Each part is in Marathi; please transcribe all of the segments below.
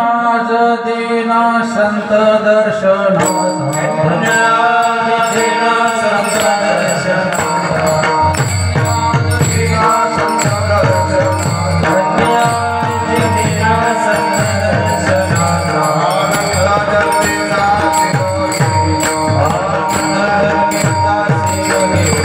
आज दिना संत दर्शनाचा धन्य आज दिना संत दर्शनाचा आज दिना संत दर्शनाचा धन्य आज दिना संत दर्शनाचा आनंद जगता सियोगी आनंद जगता सियोगी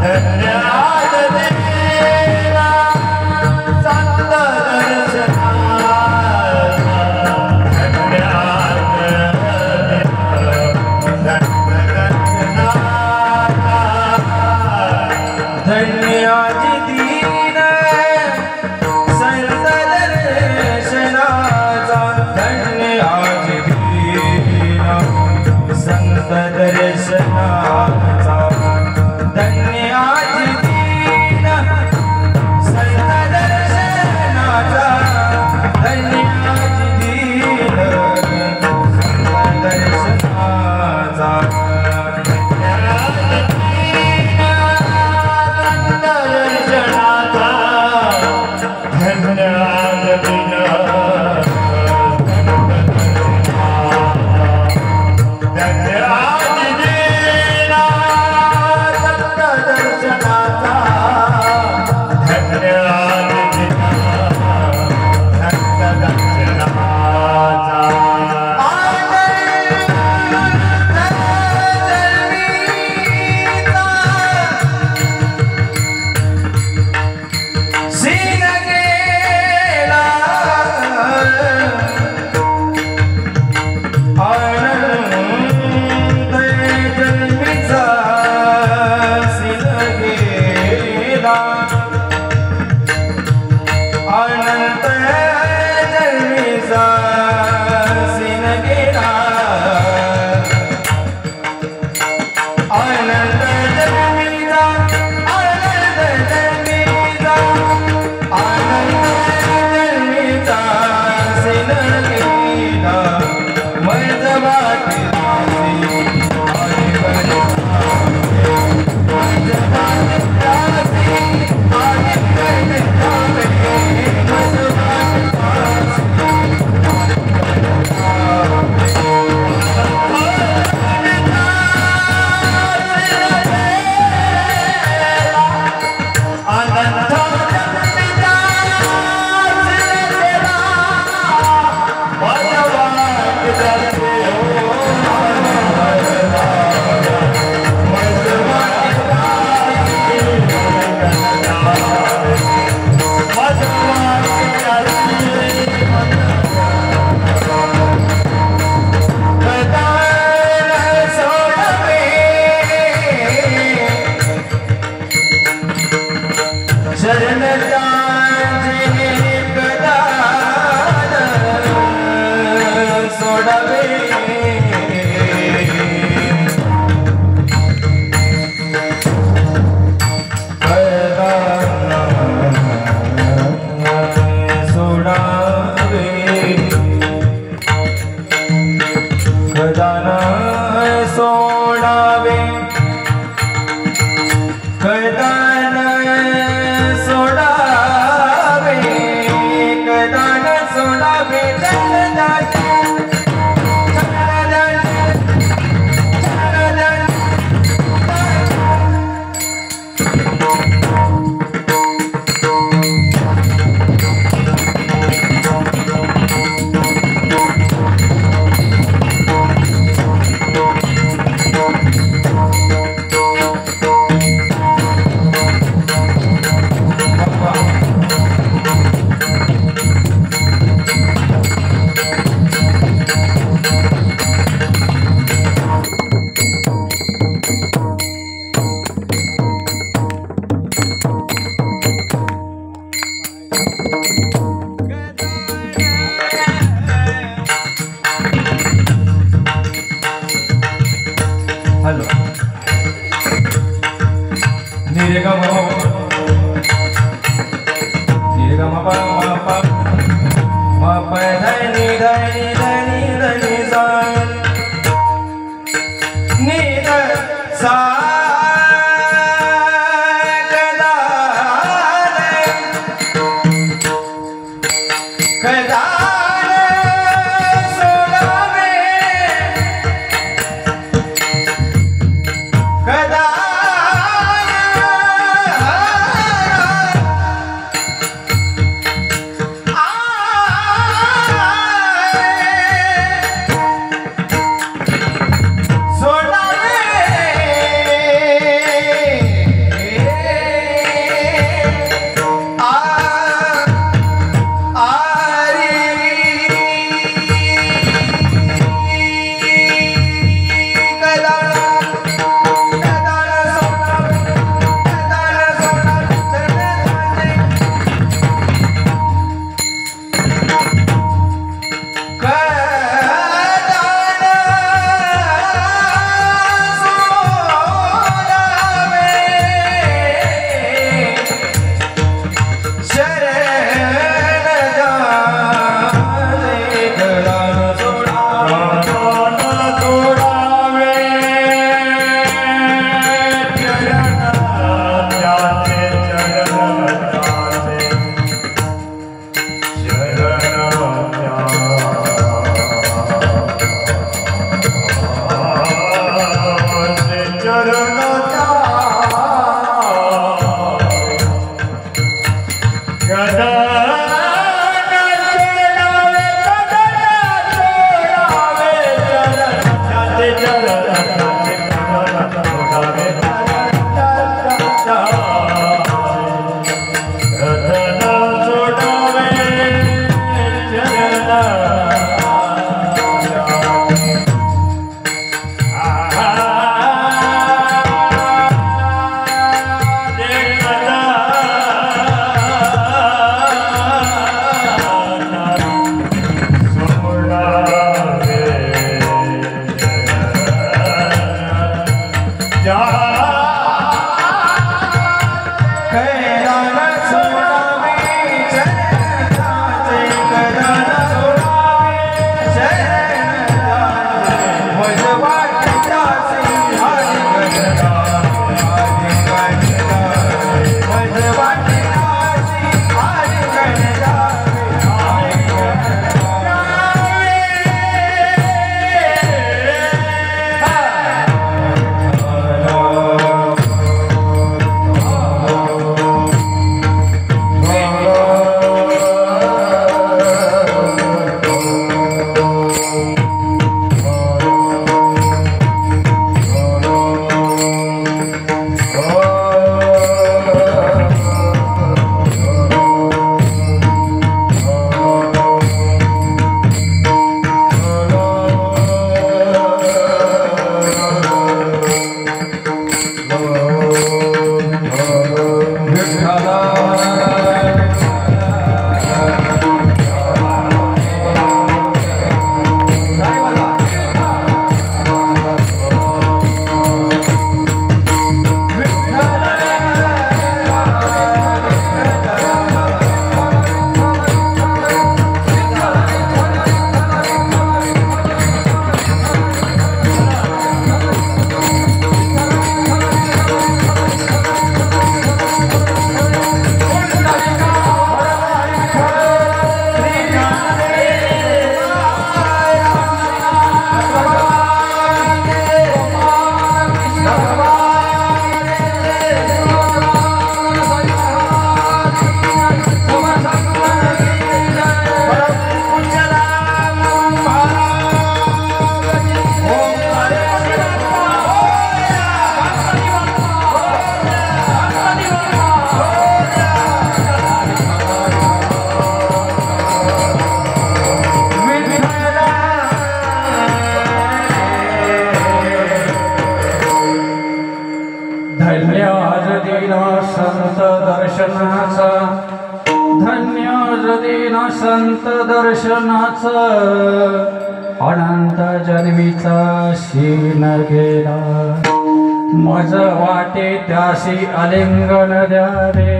धन्यवाद देवा संत दर्शनाचा अनंत जन्मीचा शीन गेला मज वाटे त्यासी अलिंगन द्यावे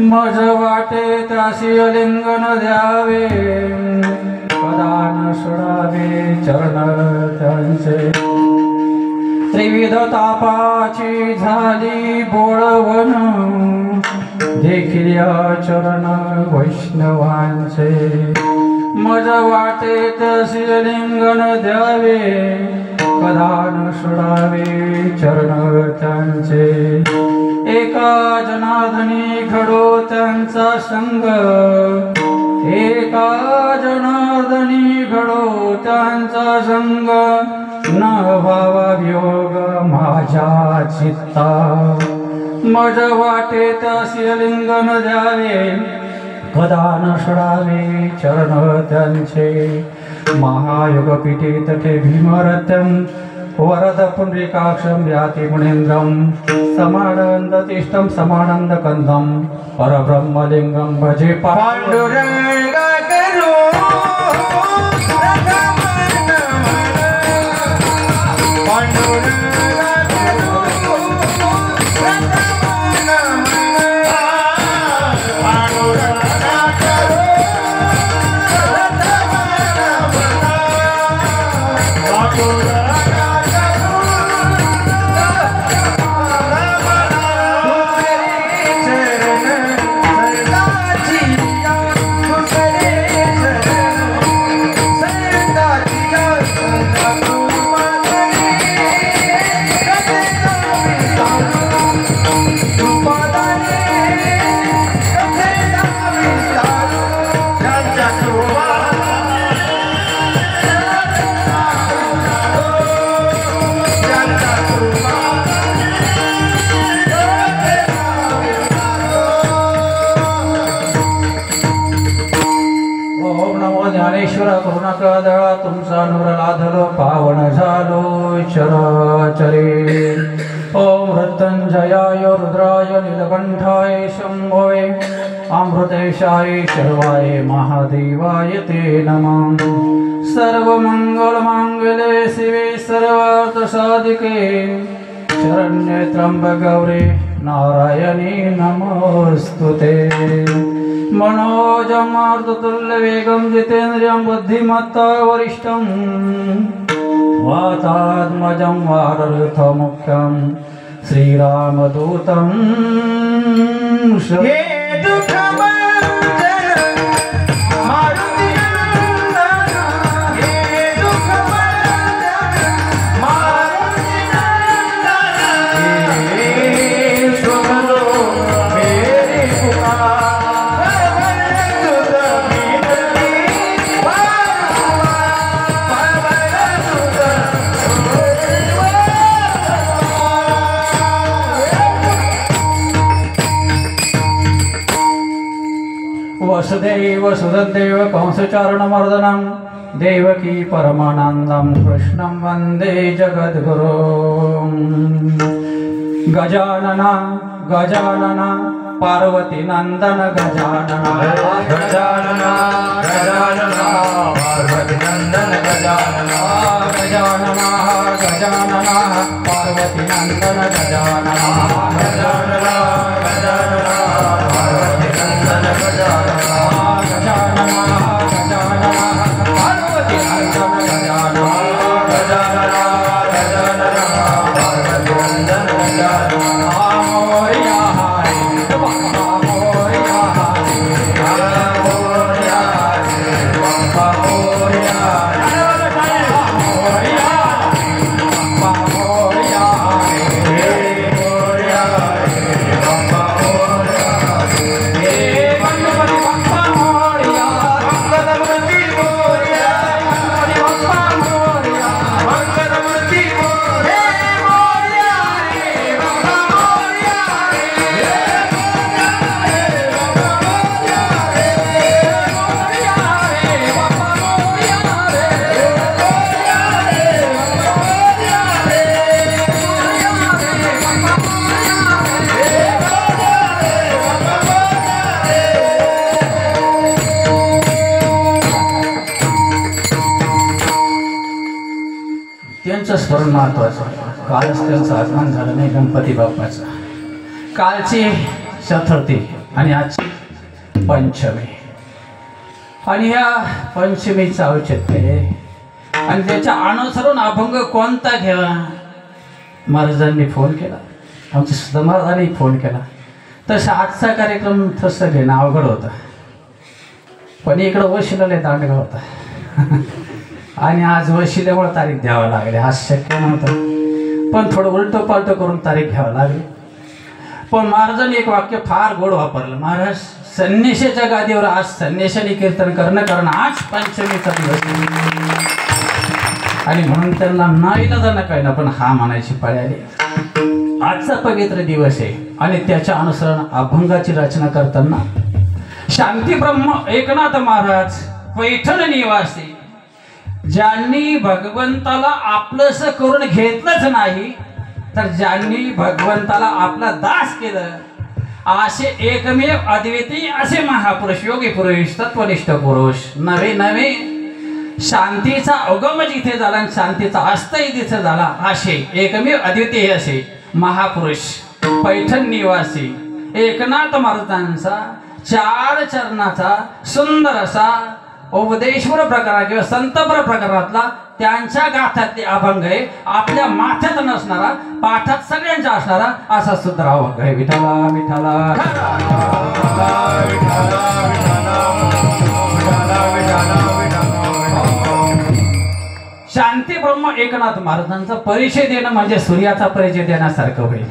मज वाटे त्यासी अलिंगन द्यावे कदा न सोडावे चरण त्यांचे त्रिविध तापाची झाली बोळवण देखील या चरण वैष्णवांचे मज वाटे तसे लिंगन द्यावे कदा न सोडावे चरण त्यांचे एका जनार्दनी घडो त्यांचा संग एका जनार्दनी घडो त्यांचा संग न व्हावा वियोग माझ्या चित्ता मज वाटे तसे लिंगन द्यावे कदा न सोडावे चरण त्यांचे महायुगपीठे तटे भीमरथ्यं वरद पुंडरीकाक्षं व्याति मुनीन्द्रं समानन्दतिष्ठं समानन्दकन्दं परब्रह्मलिङ्गं भजे पाण्डुरङ्ग करो ज्ञानेश्वर करुणाकळा तुमचा नूर लाधलो पावन झालो चराचरे ओम मृत्युंजयाय रुद्राय नीलकंठाय शंभवे अमृतेशाय शर्वाय महादेवाय ते नमः सर्वमंगल मांगल्ये शिवे सर्वार्थ साधिके शरण्ये त्र्यंबके गौरी नारायणी नमोस्तुते मनोजं मारुततुल्यवेगं जितेन्द्रियं बुद्धिमत्ता वरिष्ठं वातात्मजं वानरयूथमुख्यं श्रीरामदूतं हे वसुदेव सुतदेव कंसचारणमर्दनं देवकी परमानन्दं कृष्णं वन्दे जगद्गुरुं गजानना गजानना पार्वती नंदन गजानना गजानना गजानना पार्वती नंदन गजानना गजानना गजानना पार्वती नंदन गजानना गजानना गजानना पार्वती नंदन गजानना गजानना गजानना पार्वती नंदन गजानना गजानना गजानना पार्वती नंदन गजानना मोरया Bye. तुमचं स्मरण महत्वाचं. कालच त्यांचं आगमन झालं नाही गणपती बाप्पाचं. कालची चतुर्थी आणि आजची पंचमी आणि ह्या पंचमीचं औचित्य आणि त्याच्या अनुसरून अभंग कोणता घ्यावा. महाराजांनी फोन केला, आमच्या सुद्धा महाराजांनी फोन केला. तसं आजचा कार्यक्रम तसं घेणं अवघड होतं, पण इकडं वशिल्याला दांडगा होता आणि आज वशिल्यामुळे तारीख द्यावं लागली. आज शक्य नव्हतं, पण थोडं उलटं पालटं करून तारीख घ्यावं लागली. पण महाराजांनी एक वाक्य फार गोड वापरलं. महाराज संन्याशाच्या गादीवर आज संन्याशाने कीर्तन करणं, कारण आज पंचमीचा दिवस आणि म्हणून त्यांना नाईलाजानं काही ना पण हा म्हणायची पाळी आली. आजचा पवित्र दिवस आहे आणि त्याच्या अनुसरण अभंगाची रचना करताना शांतीब्रह्म एकनाथ महाराज पैठण निवासी, ज्यांनी भगवंताला आपलंसं करून घेतलंच नाही तर ज्यांनी भगवंताला आपला दास केलं, असे एकमेव अद्वितीय असे महापुरुष, योगी पुरुष, तत्वनिष्ठ पुरुष, नवे नवे शांतीचा उगम जिथे झाला आणि शांतीचा अस्तही तिथे झाला, असे एकमेव अद्वितीय असे महापुरुष पैठण निवासी एकनाथ महाराजांचा 4 चरणाचा सुंदर असा उपदेशवर प्रकार किंवा संतपर प्रकारातला त्यांच्या गाथ्यातले अभंग आहे. आपल्या माथ्यात नसणारा, पाठात सगळ्यांचा असणारा असा सुंदर अभंग आहे. विठ्ठला विठ्ठला शांती ब्रह्म एकनाथ महाराजांचा परिचय देणं म्हणजे सूर्याचा परिचय देण्यासारखं होईल.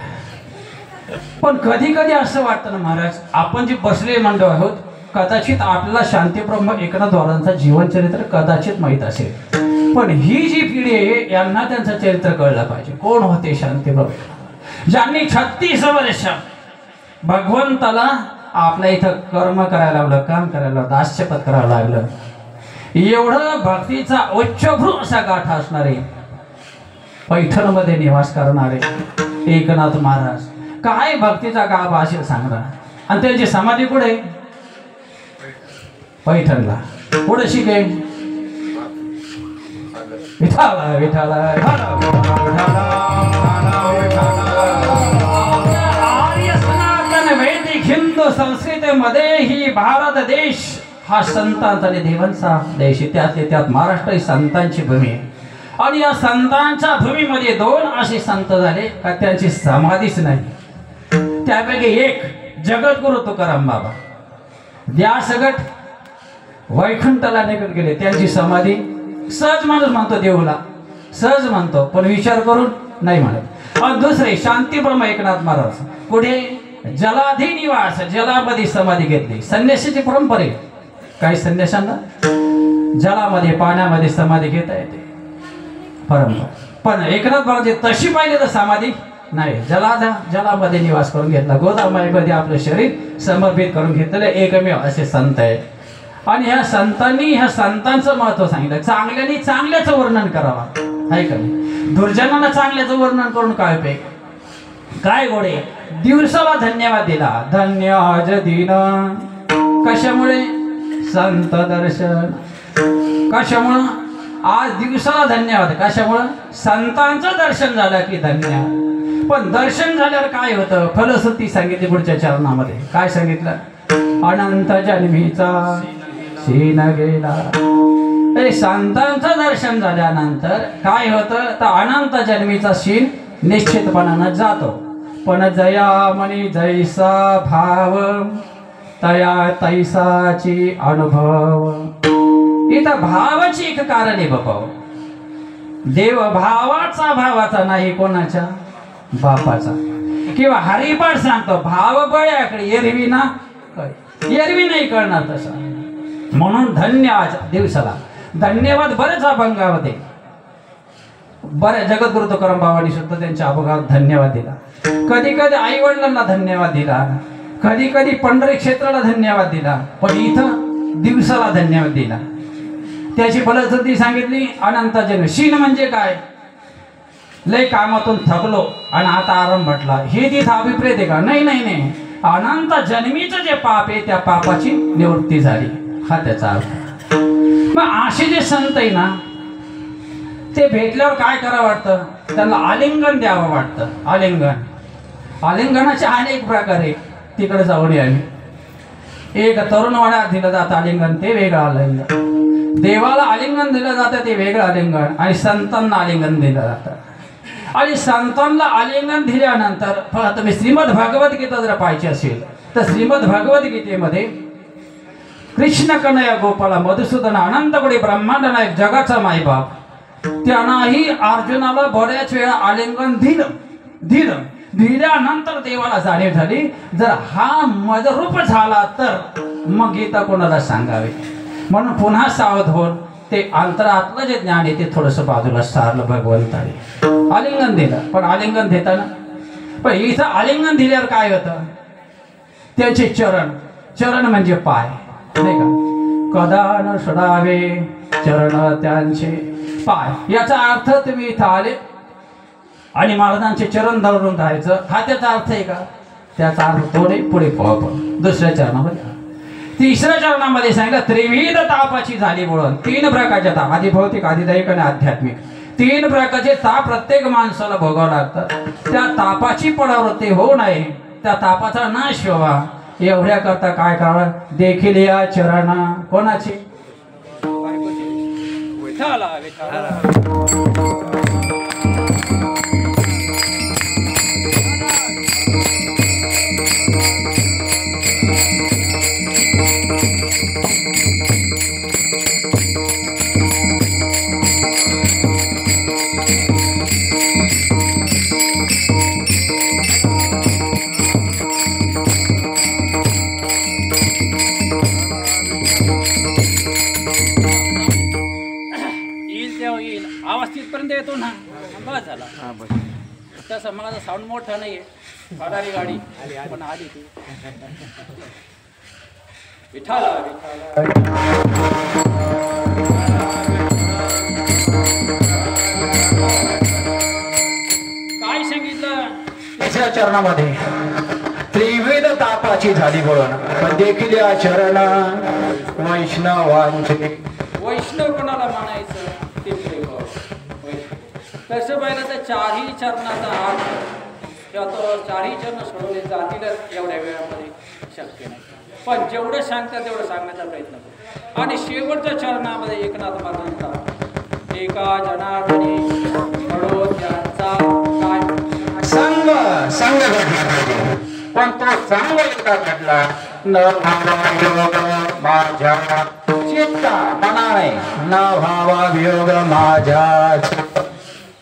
पण कधी कधी असं वाटतं ना महाराज, आपण जे बसले मंडळ आहोत, कदाचित आपल्याला शांतीब्रह्म एकनाथ महाराजांचं जीवनचरित्र कदाचित माहीत असेल, पण ही जी पिढी आहे यांना त्यांचं चरित्र कळलं पाहिजे. कोण होते शांतीब्रह्म, ज्यांनी 36 वर्ष भगवंताला आपल्या इथं कर्म करायला लावलं, काम करायला लावलं, दास्यपद करावं लागलं. एवढं भक्तीचा उच्चभ्रू असा गाठा असणारे पैठणमध्ये निवास करणारे एकनाथ महाराज, काय भक्तीचा गाभ असेल सांगणार. आणि त्यांची समाधी कुठे? पैठणला. पुढे शिके विठाला विठाला आर्य सनातन वैदिक हिंदू संस्कृतीमध्ये ही भारत देश हा संतांचा आणि देवांचा देश. त्यात महाराष्ट्र ही संतांची भूमी आहे. आणि या संतांच्या भूमीमध्ये 2 असे संत झाले का त्यांची समाधीच नाही. त्यापैकी एक जगद्गुरु तुकाराम बाबा द्यासगट वैकुंठाला निघून गेले. त्यांची समाधी सहज माणूस म्हणतो, देऊला सहज म्हणतो, पण विचार करून नाही म्हणत. आणि दुसरे शांतीब्रह्म एकनाथ महाराज पुढे जलाधी निवास, जलामध्ये समाधी घेतली. संन्यासाची परंपरा आहे. काही संन्याशांना जलामध्ये पाण्यामध्ये समाधी घेता येते परंपरा, पण एकनाथ महाराज तशी पाहिजे तर समाधी नाही. जलामध्ये निवास करून घेतला. गोदामाईमध्ये आपलं शरीर समर्पित करून घेतलेले एकमेव असे संत आहे. आणि ह्या संतांनी ह्या संतांचं महत्व सांगितलं. चांगल्याने चांगल्याचं वर्णन करावं, आहे का नाही? दुर्जनांना चांगल्याचं वर्णन करून काय उपयोग? काय गोडे दिवसाला धन्यवाद दिला. धन्य आज दिन. कशामुळे? संत दर्शन. कशामुळं? आज दिवसाला धन्यवाद. कशामुळं? संतांचं दर्शन झालं की धन्य. पण दर्शन झाल्यावर काय होतं? फलश्रुती सांगितली पुढच्या चरणामध्ये. काय सांगितलं? अनंत जन्मीचा सीन गेला. संतांचं दर्शन झाल्यानंतर काय होतं? तर अनंत जन्मीचा सीन निश्चितपणानं जातो. पण जया मनी जैसा भाव तया तैसाची अनुभव. इथं भावाची एक कारण आहे बाबा. देव भावाचा नाही, कोणाच्या? बापाचा. किंवा हरिपाठ सांगतो भाव बळ्याकडे एरवी ना एरवी नाही कळणार तसा. म्हणून धन्यवाद दिवसाला धन्यवाद. बरेच अभंगामध्ये बऱ्या जगद्गुरु तुकाराम बाबांनी सुद्धा त्यांच्या अभंगात धन्यवाद दिला. कधी कधी आई वडिलांना धन्यवाद दिला, कधी कधी पंढरी क्षेत्राला धन्यवाद दिला, पण इथं दिवसाला धन्यवाद दिला. त्याची फलश्रुती सांगितली. अनंत जन्म. शीन म्हणजे काय? लय कामातून थकलो आणि आता आराम म्हटला, हे तिथं अभिप्रेत आहे का? नाही नाही नाही. अनंत जन्मीचं जे पाप आहे त्या पापाची निवृत्ती झाली, हा त्याचा अर्थ. मग असे जे संत आहे ना ते भेटल्यावर काय करावं वाटतं, त्यांना आलिंगन द्यावं वाटतं. आलिंगनाचे अनेक प्रकार आहे. तिकडे जाऊन या. एक तरुणवाड्यात दिलं जातं आलिंगन, ते वेगळं आलिंगन. देवाला आलिंगन दिलं जातं, ते वेगळं आलिंगन. आणि संतांना आलिंगन दिलं जातं. आणि संतांना आलिंगन दिल्यानंतर पहा तुम्ही, श्रीमद भगवद्गीता जर पाहिजे असेल तर श्रीमद भगवद्गीतेमध्ये कृष्ण कन्हैया गोपाला मधुसूदन अनंतकोटी ब्रह्मांड नायक जगाचा मायबाप त्यांनाही अर्जुनाला बऱ्याच वेळा आलिंगन दिल्यानंतर देवाला जाणीव झाली, जर हा मजरूप झाला तर मग गीता कोणाला सांगावे. म्हणून पुन्हा सावध होऊन ते अंतरातलं जे ज्ञान आहे ते थोडंसं बाजूला सारलं भगवंताने. आलिंगन दिलं, पण आलिंगन देताना पण इथं आलिंगन दिल्यावर काय होतं, त्याचे चरण म्हणजे पाय नाही का, कदा न सोडावे चरण त्यांचे पाय. याचा अर्थ तुम्ही इथं आले आणि महाराजांचे चरण धरून राहायचं, हा त्याचा अर्थ आहे का? त्याचा अर्थ तो नाही. पुढे आपण दुसऱ्या चरणामध्ये, तिसऱ्या चरणामध्ये सांगितलं त्रिविध तापाची झाली बोळण. 3 प्रकारच्या ताप, आधी भौतिक, आधी दैहिक आणि आध्यात्मिक. 3 प्रकारचे ताप प्रत्येक माणसाला भोगावं लागतात. त्या तापाची परावृत्ती होऊ नये, त्या तापाचा नाश व्हावा, एवढ्या करता काय करावं, देखील या चरणा कोणाची, विठ्ठला आवाज तिथपर्यंत येतो ना, बस झाला. तसं माझा साऊंड मोठा नाहीये, फडारी गाडी पण आली ती. विठाला काय सांगितलं तिसऱ्या चरणामध्ये, त्रिविध तापाची झाली बोलण, पण देखील या चरण वैष्णवांचे. वैष्णव कोणाला म्हणायचं, तसं पाहिलं तर 4ही चरणाचा अर्थ किंवा तो 4ही चरण सोडवले जातीलच एवढ्या वेळामध्ये शक्य नाही. पण जेवढं सांगतात तेवढं सांगण्याचा प्रयत्न करू. आणि शेवटच्या चरणामध्ये एकनाथ महाराजांचा एका जनार्दनी घडो त्यांचा काय संग घडला, पण तो संग एकदा घडला न भावा वियोग माझ्या चित्ता, मनाने न भावा वियोग माझ्या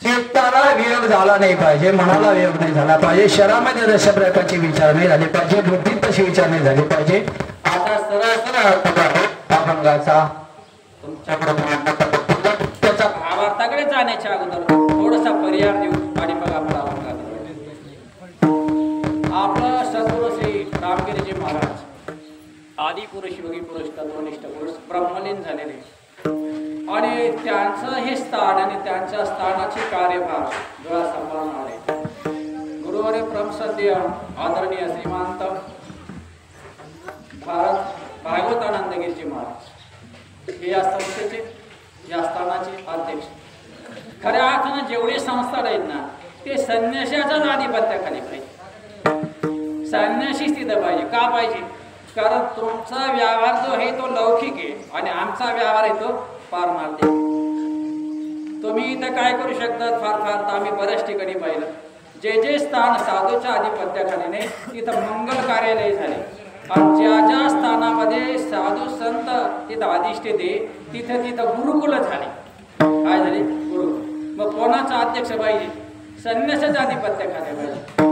चित्ताला वियोग झाला नाही पाहिजे, मनाला वियोग नाही झाला पाहिजे, शरीरामध्ये तशा प्रकारचे विचार नाही झाले पाहिजे, बुद्धीत तसे विचार नाही झाले पाहिजे. आता सरळ अभंगाचा त्याचा भावार्थाकडे जाण्याच्या अगोदर थोडासा पर्याय देऊ आणि मग आपला अभंगात आपलं सद्गुरू श्री रामगिरीजी महाराज आदिपुरुष, योगी पुरुष, तत्वनिष्ठ पुरुष, ब्रह्मलीन झालेले आणि त्यांचं हे स्थान आणि त्यांच्या स्थानाचे कार्यभार डोळा सांभाळणारे गुरुवर्य परमसद्य आदरणीय श्रीमंत भागवतानंदगिरीजी महाराज हे या संस्थेचे, या स्थानाचे अध्यक्ष. खऱ्या अर्थानं जेवढे संस्थान आहेत ना ते संन्यासाच्याच आधिपत्याखाली पाहिजे, संन्यासीच तिथं पाहिजे. का पाहिजे? कारण तुमचा व्यवहार जो आहे तो लौकिक आहे आणि आमचा व्यवहार आहे तो पारमार्थिक. तुम्ही इथं काय करू शकतात, फार तर आम्ही बऱ्याच ठिकाणी पाहिलं, जे स्थान साधूच्या आधिपत्याखाली नाही तिथं मंगल कार्यालय झाले आणि ज्या स्थानामध्ये साधू संत तिथं अधिष्ठित तिथं गुरुकुल झाले. काय झाले? गुरुकुल. मग कोणाचा अध्यक्ष पाहिजे? संन्यासाच्या आधिपत्याखाली पाहिजे.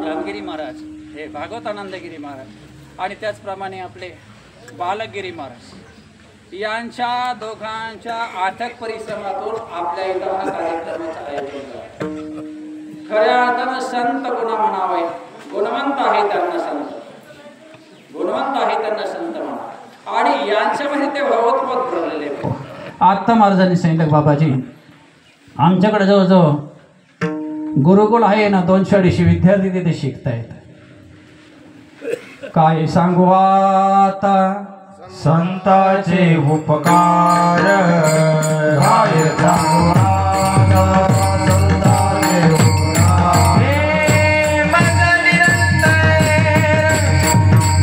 रामगिरी महाराज हे भागवतानंदगिरी महाराज आणि त्याचप्रमाणे आपले बालकगिरी महाराज यांच्या दोघांच्या अथक परिश्रमातून आपल्या इथं हा कार्यक्रमाचं आयोजन झालं. खऱ्या अर्थानं संत गुण म्हणावे, गुणवंत आहे त्यांना संत, गुणवंत आहे त्यांना संत म्हणा आणि यांच्यामध्ये ते भावत्वत भरलेले. आत्ता महाराजांनी सांगितलं बाबाजी आमच्याकडे जवळजवळ गुरुकुल आहे ना, 250 विद्यार्थी तिथे शिकतायत. काय सांगू आता संताचे उपकार काय सांगणार संताचे उपकार हे मज निरंतर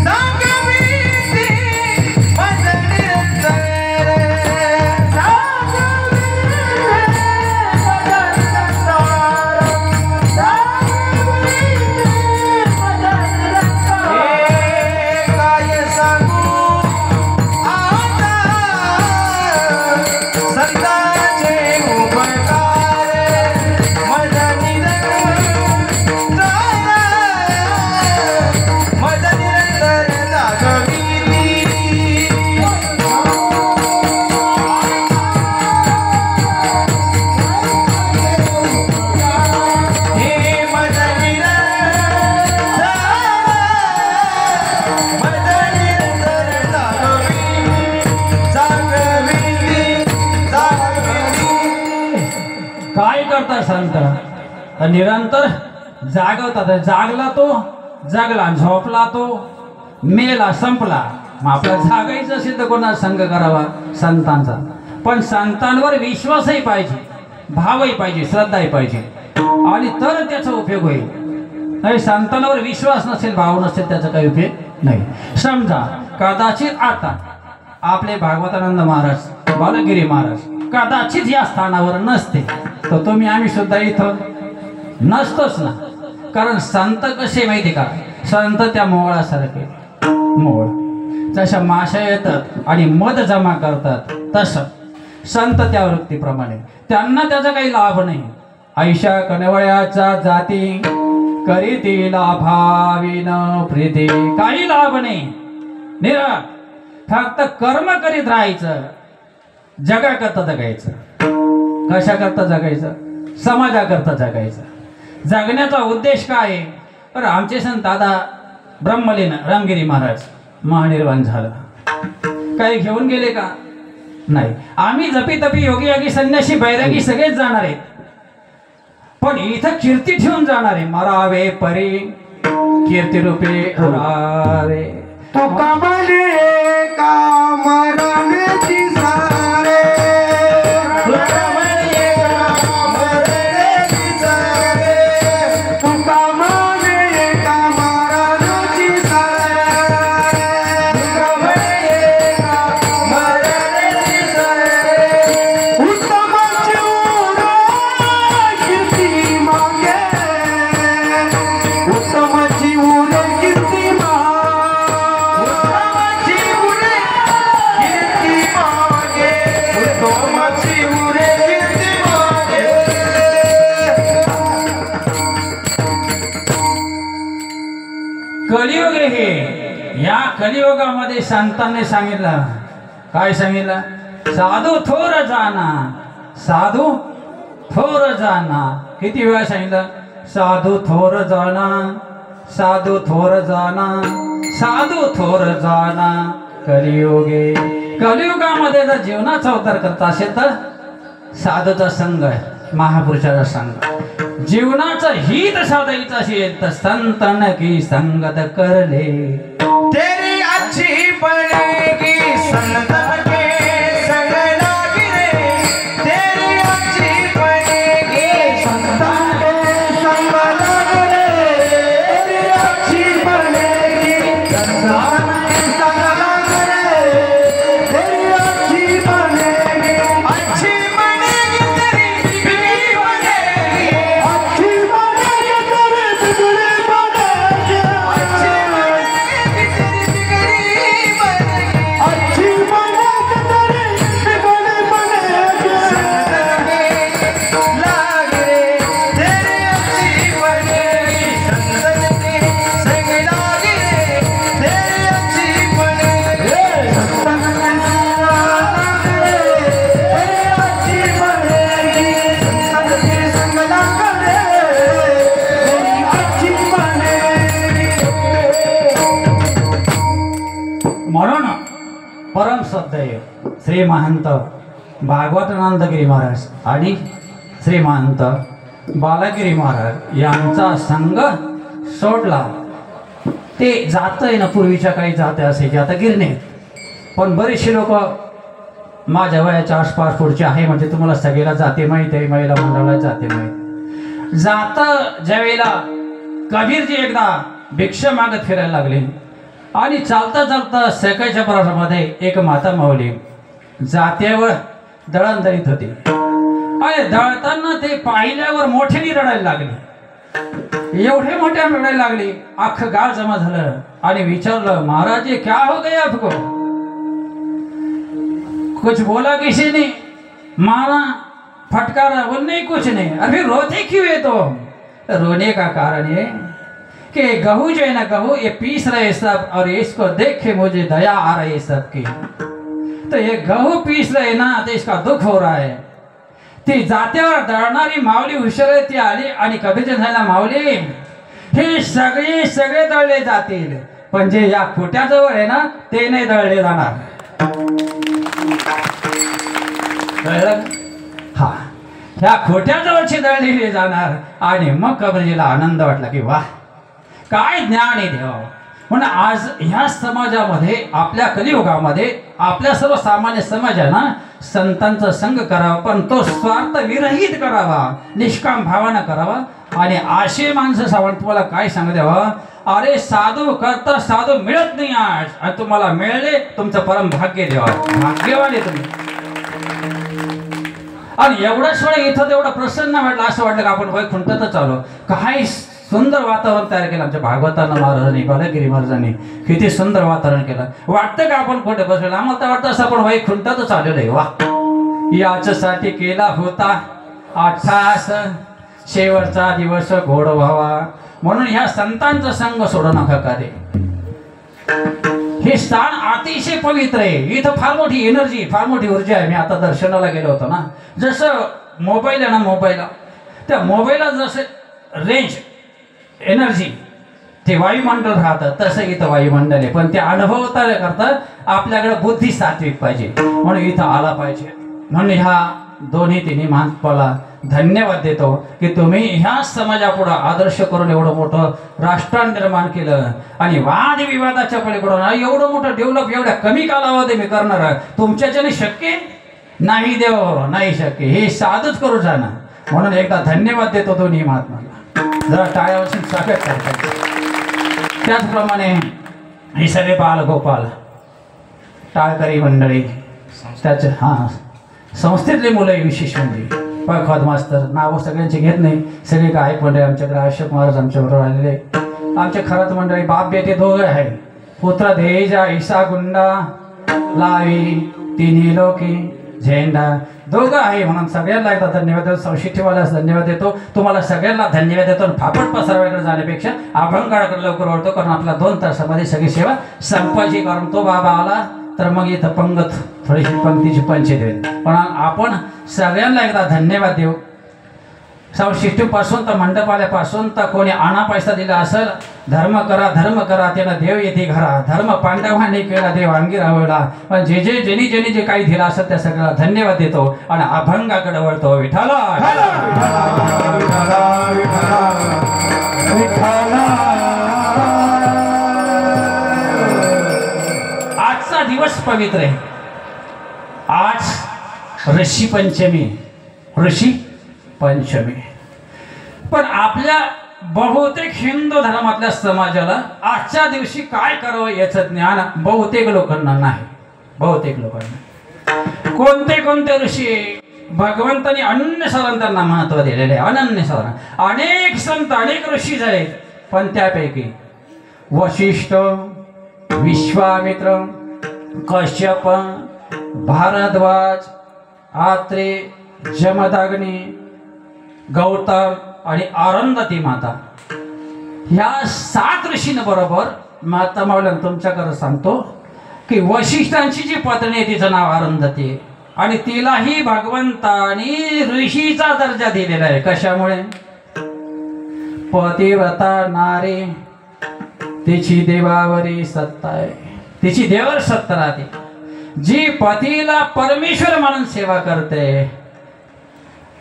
सांगविती मज निरंतर काय सांगू काय करता संत निरंतर जागवतात. जागला तो जगला, झोपला तो मेला, संपला. मग आपला जागायचं असेल तर कोणा संग करावा? संतांचा. पण संतांवर विश्वासही पाहिजे, भावही पाहिजे, श्रद्धाही पाहिजे, आणि तर त्याचा उपयोग होईल. नाही संतांवर विश्वास नसेल, भाव नसेल, त्याचा काही उपयोग नाही. समजा कदाचित आता आपले भागवतानंद महाराज, बालगिरी महाराज कदाचित या स्थानावर नसते तर तुम्ही आम्ही सुद्धा इथं नसतोच ना. कारण संत कसे माहिती का? संत त्या मोहळासारखे, मोहळ जशा माशा येतात आणि मध जमा करतात तसं संत त्या वृत्तीप्रमाणे, त्यांना त्याचा काही लाभ नाही. ऐशा कनवळ्याचा जाती करीतीला भाविन प्रीती, काही लाभ नाही. निरा फक्त कर्म करीत राहायचं, जगाकरता जगायचं. कशाकरता जगायचं? समाजाकरता जगायचं. जगण्याचा उद्देश काय आहे? तर आमचे संत दादा ब्रह्मलीन रामगिरी महाराज महानिर्वाण झाला, काही घेऊन गेले का? नाही. आम्ही जपी तपी योगी योगी संन्यासी बैरागी सगळेच जाणार आहेत, पण इथं कीर्ती ठेवून जाणार आहे. मरावे परी कीर्ती रूपे उरावे. तो कमले का मरण्याची सारे कलियुग हे. या कलियुगामध्ये संतांनी सांगितलं, काय सांगितलं? साधू थोर जाना, साधू थोर जाना. किती वेळा सांगितलं? साधू थोर जाना, साधू थोर जाना, साधू थोर जाना कलियुगे. कलियुगामध्ये जर जीवनाचा अवतार करता असेल तर साधूचा संघ आहे, महापुरुषाचा संघ. जीवनाचं हित साधायचं असेल तर संतन की संगत करले. तेरी अच्छी पड़ेगी संतन के संग लागी रे. तेरी अच्छी पड़ेगी संतन के संग लागी रे. तेरी अच्छी पड़ेगी संतन के संग लागी रे. तेरी अच्छी पड़ेगी, अच्छी बनेगी तेरी बिगड़ी बनेगी. अच्छी बनेगी तेरी बिगड़ी बनेगी. अच्छी बनेगी तेरी बिगड़ी बनेगी. अच्छी बनेगी तेरी बिगड़ी बनेगी. संतन के लाग रे तेरी अच्छी बनेगी. संतन के संग लाग रे तेरी अच्छी बनेगी. संतन के संग लाग रे तेरी अच्छी बनेगी. संतन के संग लाग रे तेरी अच्छी बनेगी. म्हणून परम श्रद्धेय श्री महंत भागवतानंदगिरी महाराज आणि श्री महंत बालागिरी महाराज यांचा संघ सोडला. ते जात आहे ना, पूर्वीच्या काही जाते असायचे, आता गिरणे. पण बरेचसे लोक माझ्या वयाच्या आसपास पुढचे आहे, म्हणजे तुम्हाला सगळ्याला जाते माहीत आहे, महिला मंडळाला जाते माहीत. जातं ज्यावेळेला कबीरजी एकदा भिक्षा मागत फिरायला लागले आणि चालता चालता सकाळच्या प्रवासामध्ये एक माता माऊली जात्यावर दळण दळीत होती आणि दळताना ते पाहिल्यावर मोठ्याने रडायला लागले. एवढे मोठ्या रडायला लागले, अख्खं गाव जमा झालं आणि विचारलं, महाराज ये क्या हो गया आपको? कुछ बोला किसी ने? मारा फटकारा? बोल नहीं कुछ नहीं. अभी रोते क्यों है? तो रोने का कारण है कि गहू जो है ना, गहू ये पीस रहे सब और इसको देख के मुझे दया आ रही है सबकी. तो ये गहू पीस रहे ना, तो इसका दुख हो रहा है. ती जात्यावर दळणारी माऊली हुशार आहे, ती आली आणि कबीरजी म्हणाला, माऊली हे सगळे दळले जातील, पण जे या खोट्याजवळ आहे ना ते नाही दळले जाणार. कळलं? हा, ह्या खोट्याजवळचे दळलेले जाणार. आणि मग कबीरजीला आनंद वाटला की वाह, काय ज्ञान आहे देवा. म्हणून आज ह्या समाजामध्ये, आपल्या कलियुगामध्ये आपल्या सर्वसामान्य समाजाना संतांचा संग करावा, पण तो स्वार्थ विरहित करावा, निष्काम भावानं करावा. आणि असे माणसं सावंत तुम्हाला काय सांगू द्यावा, अरे साधू करता साधू मिळत नाही आज, आणि तुम्हाला मिळले तुमचं परम भाग्य देवा, भाग्यवान आहे तुम्ही. आणि एवढंच वेळ इथं तेवढं प्रसन्न वाटलं, असं वाटलं की आपण वैकुंठातच आलो. काय सुंदर वातावरण तयार केलं आमच्या भागवतानं महाराजांनी, बालगिरी महाराजांनी किती सुंदर वातावरण केलं. वाटतं का आपण कुठे बसलेलं? आम्हाला तर वाटतं असं आपण वैकुंठातच आलेलो आहे. वा, याच्यासाठी केला होता अट्टास, शेवटचा दिवस गोड व्हावा. म्हणून ह्या संतांचा संग सोडू नका कधी. हे स्थान अतिशय पवित्र आहे. इथं फार मोठी एनर्जी, फार मोठी ऊर्जा आहे. मी आता दर्शनाला गेलो होतो ना, जसं मोबाईल आहे ना, मोबाईलला त्या मोबाईलला जसं रेंज एनर्जी ते वायुमंडळ राहतं, तसं इथं वायुमंडळ आहे. पण ते अनुभवता करता आपल्याकडे बुद्धी सात्विक पाहिजे, म्हणून इथं आला पाहिजे. म्हणून ह्या दोन्ही तिन्ही माणसाला धन्यवाद देतो की तुम्ही ह्या समाजापुढं आदर्श करून एवढं मोठं राष्ट्र निर्माण केलं. आणि वादविवादाच्या पलीकडून एवढं मोठं डेव्हलप एवढ्या कमी कालावधी मी करणार, तुमच्याच्याने शक्य नाही देव, नाही शक्य. हे साधच करू जाणं. म्हणून एकदा धन्यवाद देतो दोन्ही महात्माला. जरा टाळ्यापासून स्वागत करतात. त्याचप्रमाणे हे सगळे बाल गोपाल टाळकरी मंडळी, त्याचे हां संस्थेतले मुलं विशेष म्हणजे पखवाद मास्तर, नावं सगळ्यांची घेत नाही, सगळे गायक मंडळी आमच्याकडे. अशोक महाराज आमच्याबरोबर आलेले. आमचे खरंच मंडळी बाप बेटे दोघे आहे. पुत्र देजा ईसा गुंडा लावी तिन्ही लोकी झेंडा दोघं आहे. म्हणून सगळ्यांना एकदा धन्यवाद देतो. संशिष्टीवाल्यास धन्यवाद देतो. तुम्हाला सगळ्यांना धन्यवाद देतो. फापट पसरवायकडे जाण्यापेक्षा अभंगाकडे लवकर वळतो, कारण आपल्या 2 तासामध्ये सगळी सेवा संपायची. कारण तो बाबा आला तर मग इथं पंगत थोडीशी पंक्तीची पंचे देईल. पण आपण सगळ्यांना एकदा धन्यवाद देऊ. संशिष्टीपासून तर मंडपाल्यापासून तर कोणी आणा पैसा दिला असेल, धर्म करा त्यानं देव येते घरा. धर्म पांडवांनी केला, देव अंगी रावला. पण ज्यांनी जे काही दिलं असेल त्या सगळ्याला धन्यवाद देतो आणि अभंगाकडे वळतो. विठाला आजचा दिवस पवित्र आहे. आज ऋषी पंचमी. पण आपल्या बहुतेक हिंदू धर्मातल्या समाजाला आजच्या दिवशी काय करावं याचं ज्ञान बहुतेक लोकांना नाही. बहुतेक लोकांना कोणते ऋषी भगवंतांनी अनन्यसाधारण त्यांना महत्व दिलेले आहे. अनन्यसाधारण अनेक संत, अनेक ऋषी झाले. पण त्यापैकी वशिष्ठ, विश्वामित्र, कश्यप, भारद्वाज, आत्रे, जमदग्नी, गौतम आणि अरुंधती माता, ह्या 7 ऋषींबरोबर माता माऊलींना तुमच्याकडे सांगतो की वशिष्ठांची जी पत्नी आहे तिचं नाव अरुंधती आहे. आणि तिलाही भगवंतानी ऋषीचा दर्जा दिलेला आहे. कशामुळे? पतिव्रता नारी, तिची देवावरी सत्ता आहे. तिची देवावर सत्ता राहते. जी पतीला परमेश्वर म्हणून सेवा करते,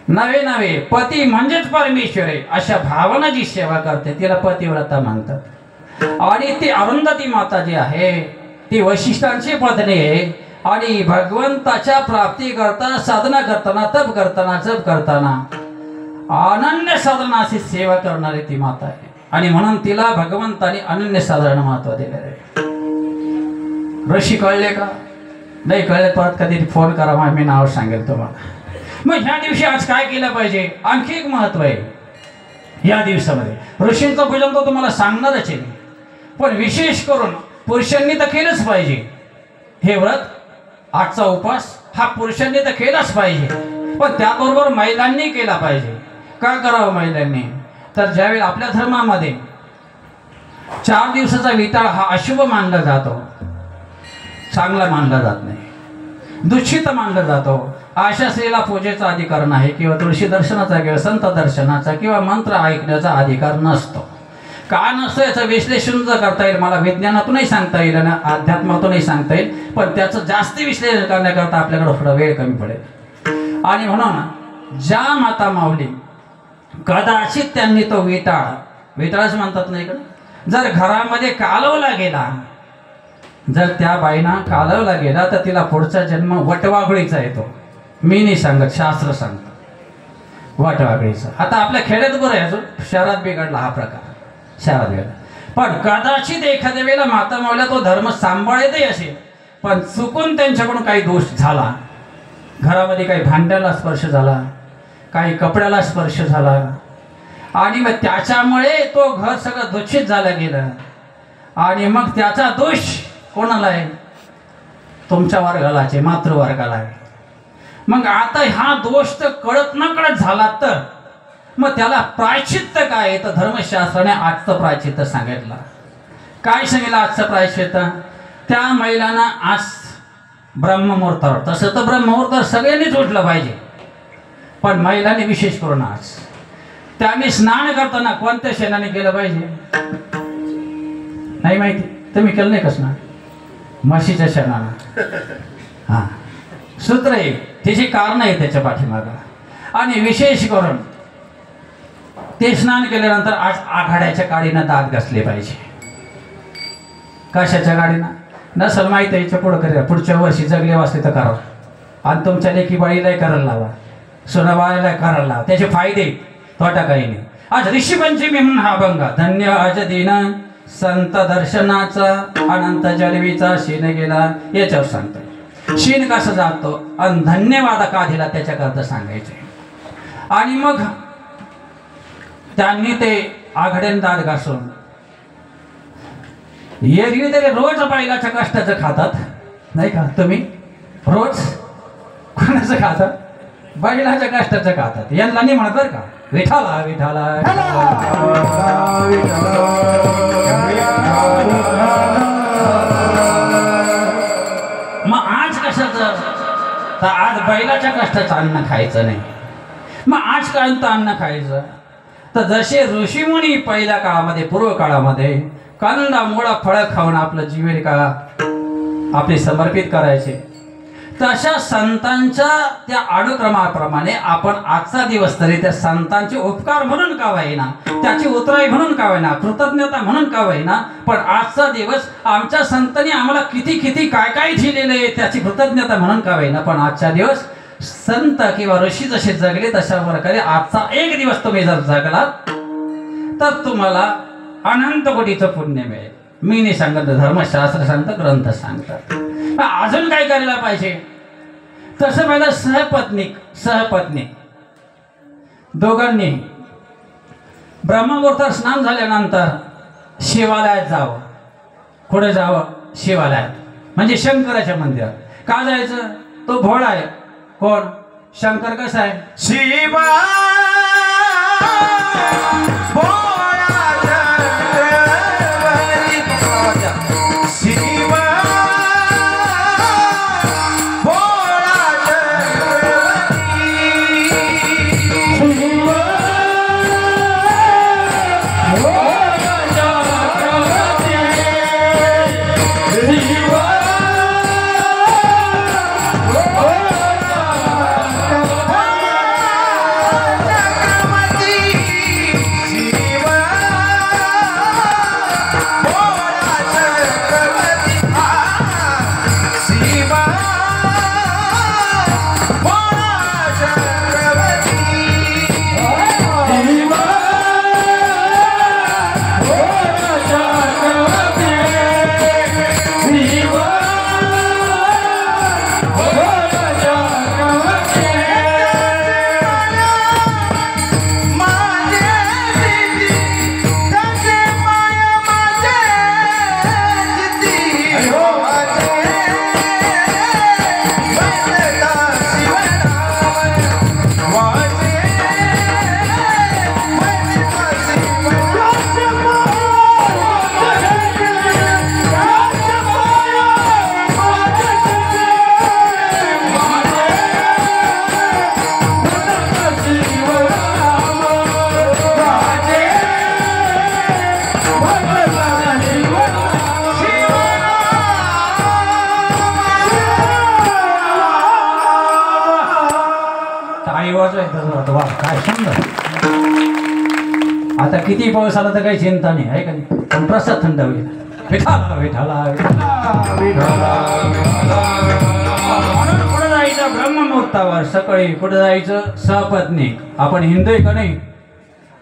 नवे पती म्हणजेच परमेश्वर आहे अशा भावना जी सेवा करते तिला पतिव्रता म्हणतात. आणि ती अरुंधती माता जी आहे ती वशिष्ठांची पत्नी आहे आणि भगवंताच्या प्राप्तीकरता साधना करताना तप करताना जप करताना अनन्य साधनाची सेवा करणारी ती माता आहे आणि म्हणून तिला भगवंताने अनन्य साधारण महत्व दिलेलं आहे. ऋषी कळले का? नाही कळले परत कधी फोन करा, मग मी नाव सांगेल तुम्हाला. मग ह्या दिवशी आज काय केलं पाहिजे? आणखी एक महत्व आहे या दिवसामध्ये. ऋषींचं पूजन तर तुम्हाला सांगणारच आहे, पण विशेष करून पुरुषांनी तर केलंच पाहिजे हे व्रत. आजचा उपवास हा पुरुषांनी तर केलाच पाहिजे, पण त्याबरोबर महिलांनी केला पाहिजे. का करावं महिलांनी? तर ज्यावेळी आपल्या धर्मामध्ये 4 दिवसाचा विटाळ हा अशुभ मानला जातो, चांगला मानला जात नाही, दूषित मानला जातो. अशा स्त्रीला पूजेचा अधिकार नाही किंवा तुळशी दर्शनाचा किंवा संत दर्शनाचा किंवा मंत्र ऐकण्याचा अधिकार नसतो. का नसतं याचं विश्लेषण जर करता येईल, मला विज्ञानातूनही सांगता येईल आणि अध्यात्मातूनही सांगता येईल, पण त्याचं जास्ती विश्लेषण करण्याकरता आपल्याकडे थोडा वेळ कमी पडेल. आणि म्हणून ज्या माता माऊली कदाचित त्यांनी तो विटाळच म्हणतात नाही का, जर घरामध्ये कालवला गेला, जर त्या बाईना कालवला गेला तर तिला पुढचा जन्म वटवाघळीचा येतो. मी नाही सांगत, शास्त्र सांगतं वटवाघळीचा. आता आपल्या खेड्यात बरं आहे, अजून शहरात बिघडला हा प्रकार, शहरात बिघडला. पण कदाचित एखाद्या वेळेला माता माऊलीला तो धर्म सांभाळतही असेल, पण चुकून त्यांच्याकडून काही दोष झाला, घरामध्ये काही भांड्याला स्पर्श झाला, काही कपड्याला स्पर्श झाला आणि मग त्याच्यामुळे तो घर सगळं दूषित झालं गेलं आणि मग त्याचा दोष कोणाला आहे? तुमच्या वर्गाला आहे, मातृवर्गाला आहे. मग आता हा दोष तर कळत न कळत झाला तर मग त्याला प्रायश्चित्त काय आहे? तर धर्मशास्त्राने आजचं प्रायश्चित्त सांगितलं. काय सांगितलं आजचं प्रायश्चित्त? त्या महिलांना आज ब्रह्ममुहूर्तावर, तसं तर ब्रह्ममुहूर्तावर सगळ्यांनीच उठलं पाहिजे, पण महिलांनी विशेष करून आज त्यांनी स्नान करताना कोणत्या शेणाने केलं पाहिजे? नाही माहिती? तुम्ही केलं नाही का स्नान? म्हशीच्या शेणानं. हां, सूत्र आहे, त्याची कारण आहे त्याच्या पाठीमागं. आणि विशेष करून ते स्नान केल्यानंतर आज आघाड्याच्या काडीनं दात घासले पाहिजे. कशाच्या गाडीनं? नसल माहीत आहे, याच्या पुढं करा, पुढच्या वर्षी जगले वाचले तर करा. आणि तुमच्या लेखी बाळीलाही करायला लावा, सुनाबाळीला करायला लावा, त्याचे फायदे, तोटा काही नाही. आज ऋषीपंचमी म्हणून हा अभंग, धन्य आज दिन संत दर्शनाचा अनंत जलवीचा शीन गेला, याच्यावर सांगतो. शीन कसं जातो आणि धन्यवाद का दिला त्याच्याकरता सांगायचे. आणि मग त्यांनी ते आघाड्याने दात घासून, एरवी तरी रोज बैलाच्या कष्टाचं खातात नाही का तुम्ही? रोज कोणाचं खातात? बैलाच्या कष्टाचं खातात. यांना नाही म्हणत बरं का, विठाला विठाला. मग आज कशाचं? तर आज बैलाच्या कष्टाचं अन्न खायचं नाही. मग आज काय अन्न खायचं? तर जसे ऋषीमुनी पहिल्या काळामध्ये, पूर्व काळामध्ये कंदा मुळा फळं खाऊन आपलं जीविका आपले समर्पित करायचे, तशा संतांच्या त्या अनुक्रमाप्रमाणे आपण आजचा दिवस तरी त्या संतांचे उपकार म्हणून का होईना, त्याची उतराई म्हणून का होईना, कृतज्ञता म्हणून का होईना, पण आजचा दिवस आमच्या संतांनी आम्हाला किती किती काय काय दिलेलं आहे त्याची कृतज्ञता म्हणून का होईना, पण आजचा दिवस संत किंवा ऋषी जसे जगले तशा प्रकारे आजचा एक दिवस तुम्ही जर जगलात तर तुम्हाला अनंत कोटीचं पुण्य मिळेल. मी नाही सांगत, धर्मशास्त्र सांगतं, ग्रंथ सांगतात. अजून काय करायला पाहिजे? तसं पहिलं सहपत्नी दोघांनी ब्रह्ममुहूर्तावर स्नान झाल्यानंतर शिवालयात जावं. कुठे जावं? शिवालयात, म्हणजे शंकराच्या मंदिरात. का जायचं? तो भोळा आहे. कोण? शंकर. कसा आहे? शिवा शिवा वाजवायचं वा काय सुंदर. आता किती पाऊस आला तर काही चिंता नाही आहे का नाही, पण प्रसाद थंड होईल. विठाला विठाला विठाला. म्हणून कुठं जायचं ब्रह्ममुहूर्तावर सकाळी, कुठं जायचं सपत्नी. आपण हिंदू आहे का नाही,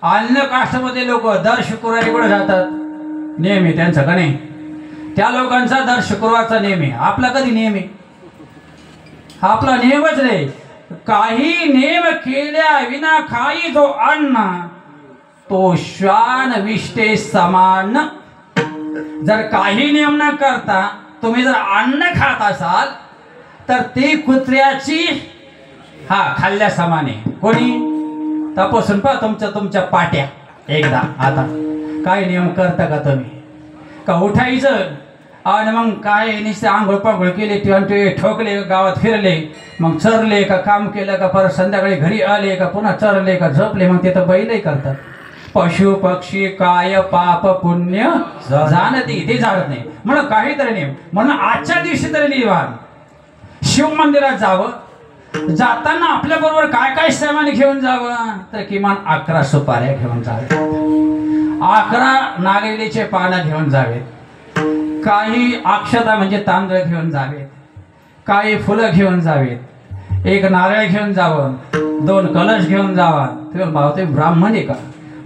अन्य कास्टमध्ये लोक दर शुक्रवारी कुठे जातात, नेहमी त्यांचं का नाही, त्या लोकांचा दर शुक्रवारचा नेम आहे. आपला कधी नेम आहे? आपला नेमच नाही. काही नेम केल्या विना खाई जो अन्न तो श्वान विष्टे समान. जर काही नियम न करता तुम्ही जर अन्न खात असाल तर ती कुत्र्याची खाल्ल्या समान आहे. कोणी तपासून पहा तुमच्या पाट्या एकदा. आता काय नियम करता का तुम्ही? का उठायचं आणि मग काय नुसते आंघोळ पांघोळ केले ते ठोकले, गावात फिरले, मग चरले का काम केलं का, परत संध्याकाळी घरी आले का, पुन्हा चरले का, झोपले, मग ते तर बैलही करतात. पशु पक्षी काय पाप पुण्य जाणती ते जाणत नाही. म्हणून काहीतरी नियम. म्हणून आजच्या दिवशी तरी निवान शिव मंदिरात जावं. जाताना आपल्या बरोबर काय काय सामान घेऊन जावं, तर किमान 11 सुपाऱ्या घेऊन जावे, 11 नागेलीचे पानं घेऊन जावेत, काही अक्षता म्हणजे तांदूळ घेऊन जावेत, काही फुलं घेऊन जावेत, 1 नारळ घेऊन जावं, 2 कलश घेऊन जावा. तुम्ही भाव ते ब्राह्मण आहे का?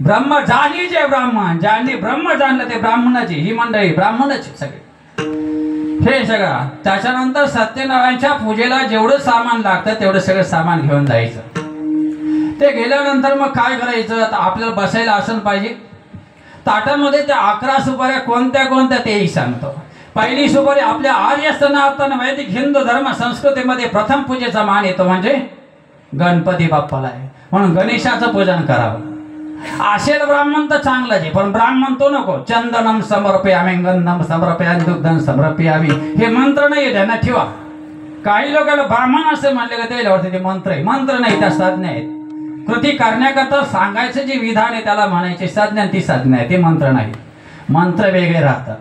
ब्रह्म जाणी जे ब्राह्मण, ज्यांनी ब्रह्म जाणलं ते ब्राह्मणाची ही मंडळी ब्राह्मणच सगळे. हे सगळं. त्याच्यानंतर सत्यनारायणच्या पूजेला जेवढं सामान लागतं तेवढं सगळं सामान घेऊन जायचं. ते गेल्यानंतर मग काय करायचं, आपल्याला बसायला आसन पाहिजे. ताटामध्ये त्या 11 सुपाऱ्या कोणत्या कोणत्या तेही सांगतो. पहिली सुपारी आपल्या आर्य सनातन वैदिक हिंदू धर्म संस्कृतीमध्ये प्रथम पूजेचा मान येतो म्हणजे गणपती बाप्पाला आहे. म्हणून गणेशाचं पूजन करावं. असेल ब्राह्मण तर चांगलं आहे, पण ब्राह्मण तो नको. चंदनम समर्पयामी, गंधम समर्पयामी, दुग्धम समर्पयामी हे मंत्र नाही, त्यांना ठेवा. काही लोकांना ब्राह्मण असे म्हणले का त्याला वाटतं ते मंत्र आहे. मंत्र नाही, त्या साधने आहेत. कृती करण्याकरता सांगायचं जे विधान आहे त्याला म्हणायचे साधना, ती साधना आहे, ते मंत्र नाही. मंत्र वेगळे राहतात.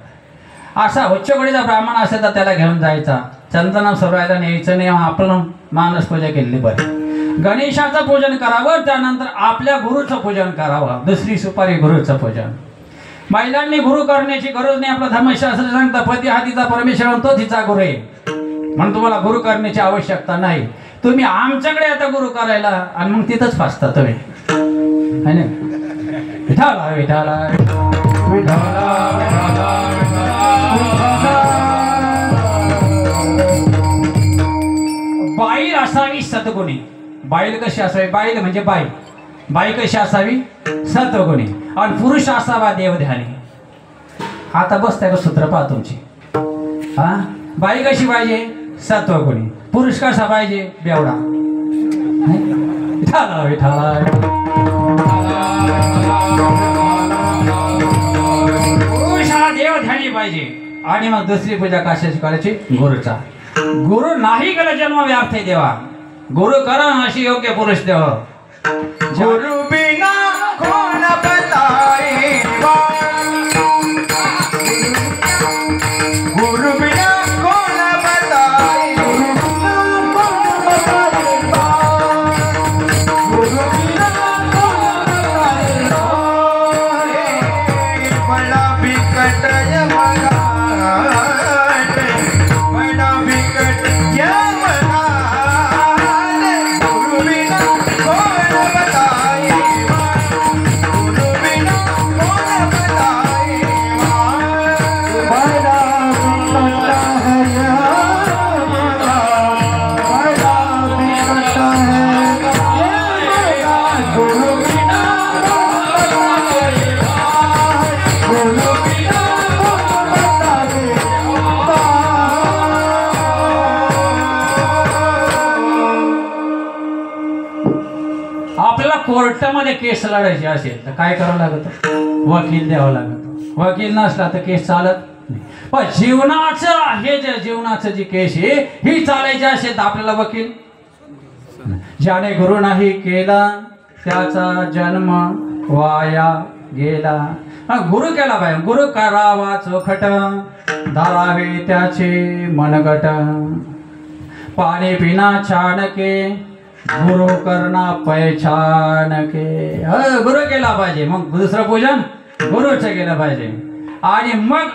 असा उच्चकोटीचा ब्राह्मण असेल तर त्याला घेऊन जायचा. चंदनम सरवायला न्यायचं नाही, आपण मानस पूजा केलेली बरी. गणेशाचं पूजन करावं, त्यानंतर आपल्या गुरुचं पूजन करावं. दुसरी सुपारी गुरुचं पूजन. महिलांनी गुरु करण्याची गरज नाही. आपलं धर्मशास्त्र सांगतं पती हा तिचा परमेश्वर, तो तिचा गुरु आहे. म्हणून तुम्हाला गुरु करण्याची आवश्यकता नाही. तुम्ही आमच्याकडे आता गुरु करायला आणि मग तिथंच फासता तुम्ही. विठाला विठाला बाईल असावी सद्गुणी. बाईल कशी असावी? बाईल म्हणजे बाई. बाई कशी असावी? सत्वगुणी. आणि पुरुष असावा देवध्यानी. आता बसताय का सूत्र पहा तुमची. बाई कशी पाहिजे? सत्वगुणी. पुरुष कसा पाहिजे? बेवडा. विठाला विठाला. पुरुष हा देवध्यानी पाहिजे. आणि मग दुसरी पूजा कशाची करायची? गुरुचा. गुरु नाही केला जन्म व्यर्थ देवा. गुरु करा अशी योग्य पुरुष देव. गुरु बिना कौन बताए, गुरु बिना कौन बताए, गुरु बिना कौन बताए, बड़ा विकट यमघाट, बड़ा विकट यमघाट, गुरु बिना कौन बताए, गुरु बिना कौन बताए, बड़ा विकट है यमघाट, बड़ा विकट है यमघाट, गुरु बिना कौन बताए, गुरु बिना कौन बताए, आपल्याला कोर्टामध्ये केस लढायची असेल तर काय करावं लागतं? वकील द्यावा लागतो. वकील नसला तर केस चालत नाही. पण जीवनाचं हे जे जीवनाचं जी केस आहे ही चालायची असेल तर आपल्याला वकील. ज्याने गुरु नाही केला त्याचा जन्म वाया गेला. गुरु केला पाहिजे. गुरु करावा चोखट, धरावे त्याचे मनगट. पाणी पिना छानके गुरु करना पहचान के, गुरु केला पाहिजे, मग दुसरं पूजन गुरुचं केलं पाहिजे. आणि मग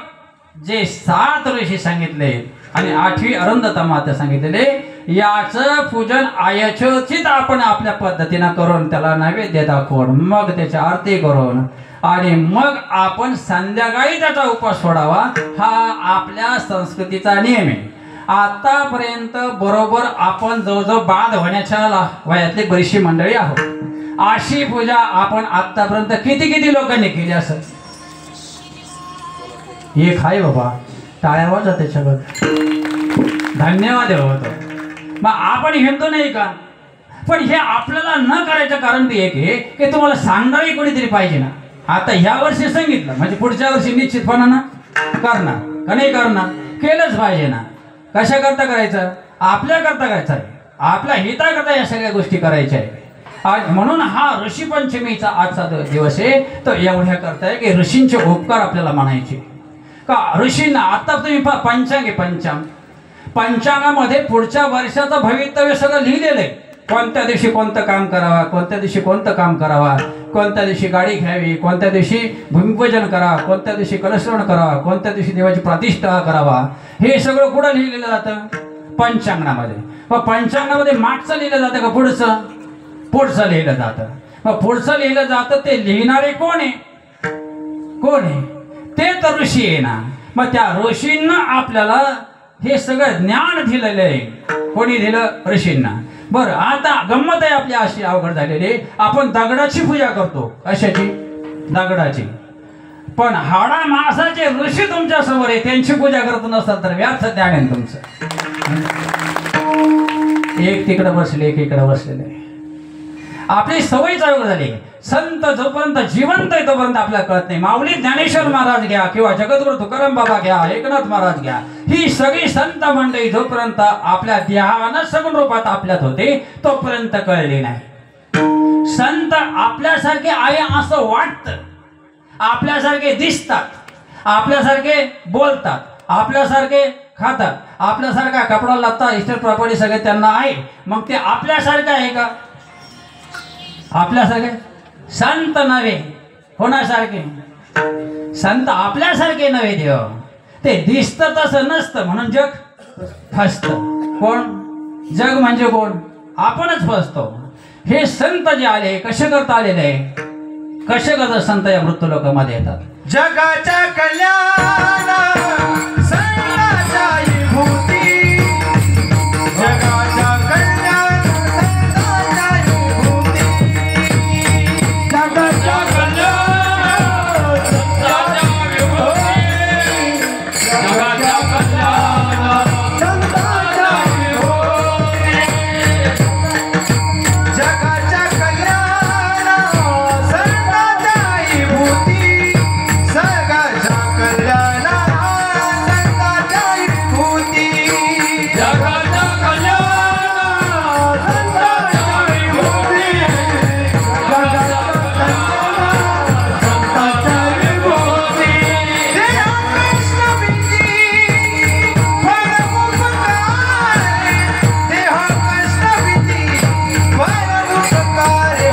जे 7 ऋषी सांगितले आणि 8वी अरुंधता माता सांगितलेले, याचं पूजन आयचोचित आपण आपल्या पद्धतीनं करून त्याला नैवेद्य दाखवून मग त्याची आरती करून आणि मग आपण संध्याकाळी त्याचा उपवास सोडावा, हा आपल्या संस्कृतीचा नियम आहे. आतापर्यंत बरोबर आपण जवळजवळ बाद होण्याच्या वयातली बरीचशी मंडळी आहोत. अशी पूजा आपण आतापर्यंत किती लोकांनी केली असं? एक आहे बाबा, टाळ्या वाजवा त्याच्यावर, धन्यवाद होतो. मग आपण हिंदू नाही का? पण हे आपल्याला न करायचं कारण ते एक आहे की तुम्हाला सांगणारी कोणीतरी पाहिजे ना. आता ह्या वर्षी सांगितलं म्हणजे पुढच्या वर्षी निश्चितपणानं करणार का नाही करणार? केलंच पाहिजे ना. कशा करता करायचं? आपल्या करता करायचं आहे, आपल्या हिताकरता या सगळ्या गोष्टी करायच्या आहे. आज म्हणून हा ऋषी पंचमीचा आजचा दिवस आहे. तो एवढ्या करताय की ऋषींचे उपकार आपल्याला मानायचे का. ऋषींना आता तुम्ही पंचांग आहे, पंचांगामध्ये पुढच्या वर्षाचं भवितव्य सगळं लिहिलेलं आहे. कोणत्या दिवशी कोणतं काम करावा, कोणत्या दिवशी कोणतं काम करावा, कोणत्या दिवशी गाडी घ्यावी, कोणत्या दिवशी भूमिपूजन करावा, कोणत्या दिवशी कलशवण करावा, कोणत्या दिवशी देवाची प्रतिष्ठा करावा, हे सगळं कुठं लिहिलेलं जातं? पंचांगणामध्ये. मग पंचांगामध्ये मागचं लिहिलं जातं का पुढचं लिहिलं जातं? मग पुढचं लिहिलं जातं ते लिहिणारे कोण आहे? ते तर ऋषी आहे ना. मग त्या ऋषींना आपल्याला हे सगळं ज्ञान दिलेलं आहे. कोणी दिलं? ऋषींना. बरं, आता गंमत आहे आपली अशी अवघड झालेली, आपण दगडाची पूजा करतो. कशाची? दगडाची. पण हाडा मासाचे ऋषी तुमच्या समोर आहे, त्यांची पूजा करत नसतात तर व्यास ज्ञान आहे तुमचं. एक तिकडे बसले, एक इकडे बसलेले. आपली सवयच अवघड झाली. संत जोपर्यंत जिवंत आहे तोपर्यंत आपल्याला कळत नाही. माऊली ज्ञानेश्वर महाराज घ्या किंवा जगद्गुरु तुकाराम बाबा घ्या, एकनाथ महाराज घ्या, ही सगळी संत मंडळी जोपर्यंत आपल्या देहानं सगुण रूपात आपल्यात होते तोपर्यंत कळली नाही. संत आपल्यासारखे आहे असं वाटतं, आपल्यासारखे दिसतात, आपल्यासारखे बोलतात, आपल्यासारखे खातात, आपल्यासारखा कपडा लागता, इस्टेट प्रॉपर्टी सगळे त्यांना आहे. मग ते आपल्यासारखं आहे का? आपल्यासारखे संत नव्हे. कोणासारखे? संत आपल्यासारखे नव्हे. देव ते दिसतं तसं नसतं म्हणून जग फसतं. कोण? जग म्हणजे कोण? आपणच फसतो. हे संत जे आले कसे करता आलेले आहे? कसे करता संत या मृत्यू लोकांमध्ये येतात? जगाच्या कल्याण संतांच्या विभूती, जगाच्या कल्याण संतांच्या विभूती, जगाच्या कल्याण संतांच्या विभूती, जगाच्या कल्याण संतांच्या विभूती, जगाच्या कल्याण संतांच्या विभूती, जगाच्या कल्याण संतांच्या विभूती, जगाच्या कल्याण संतांच्या विभूती, जगाच्या कल्याण संतांच्या विभूती. देहा कृष्ण बिंदी परमुपकारे, देहा कृष्ण बिंदी परमुपकारे,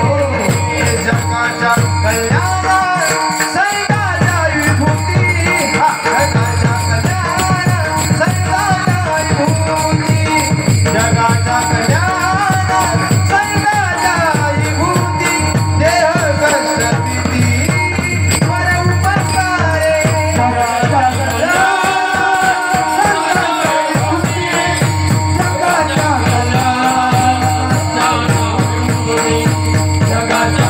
जगाच्या कल्याण संतांच्या विभूती, जगाच्या कल्याण संतांच्या विभूती, जगाच्या कल्याण संतांच्या विभूती, देह कष्ट भीती परमुपकारे, जगाच्या कल्याण संतांच्या विभूती, जगाच्या कल्याण जगाच्या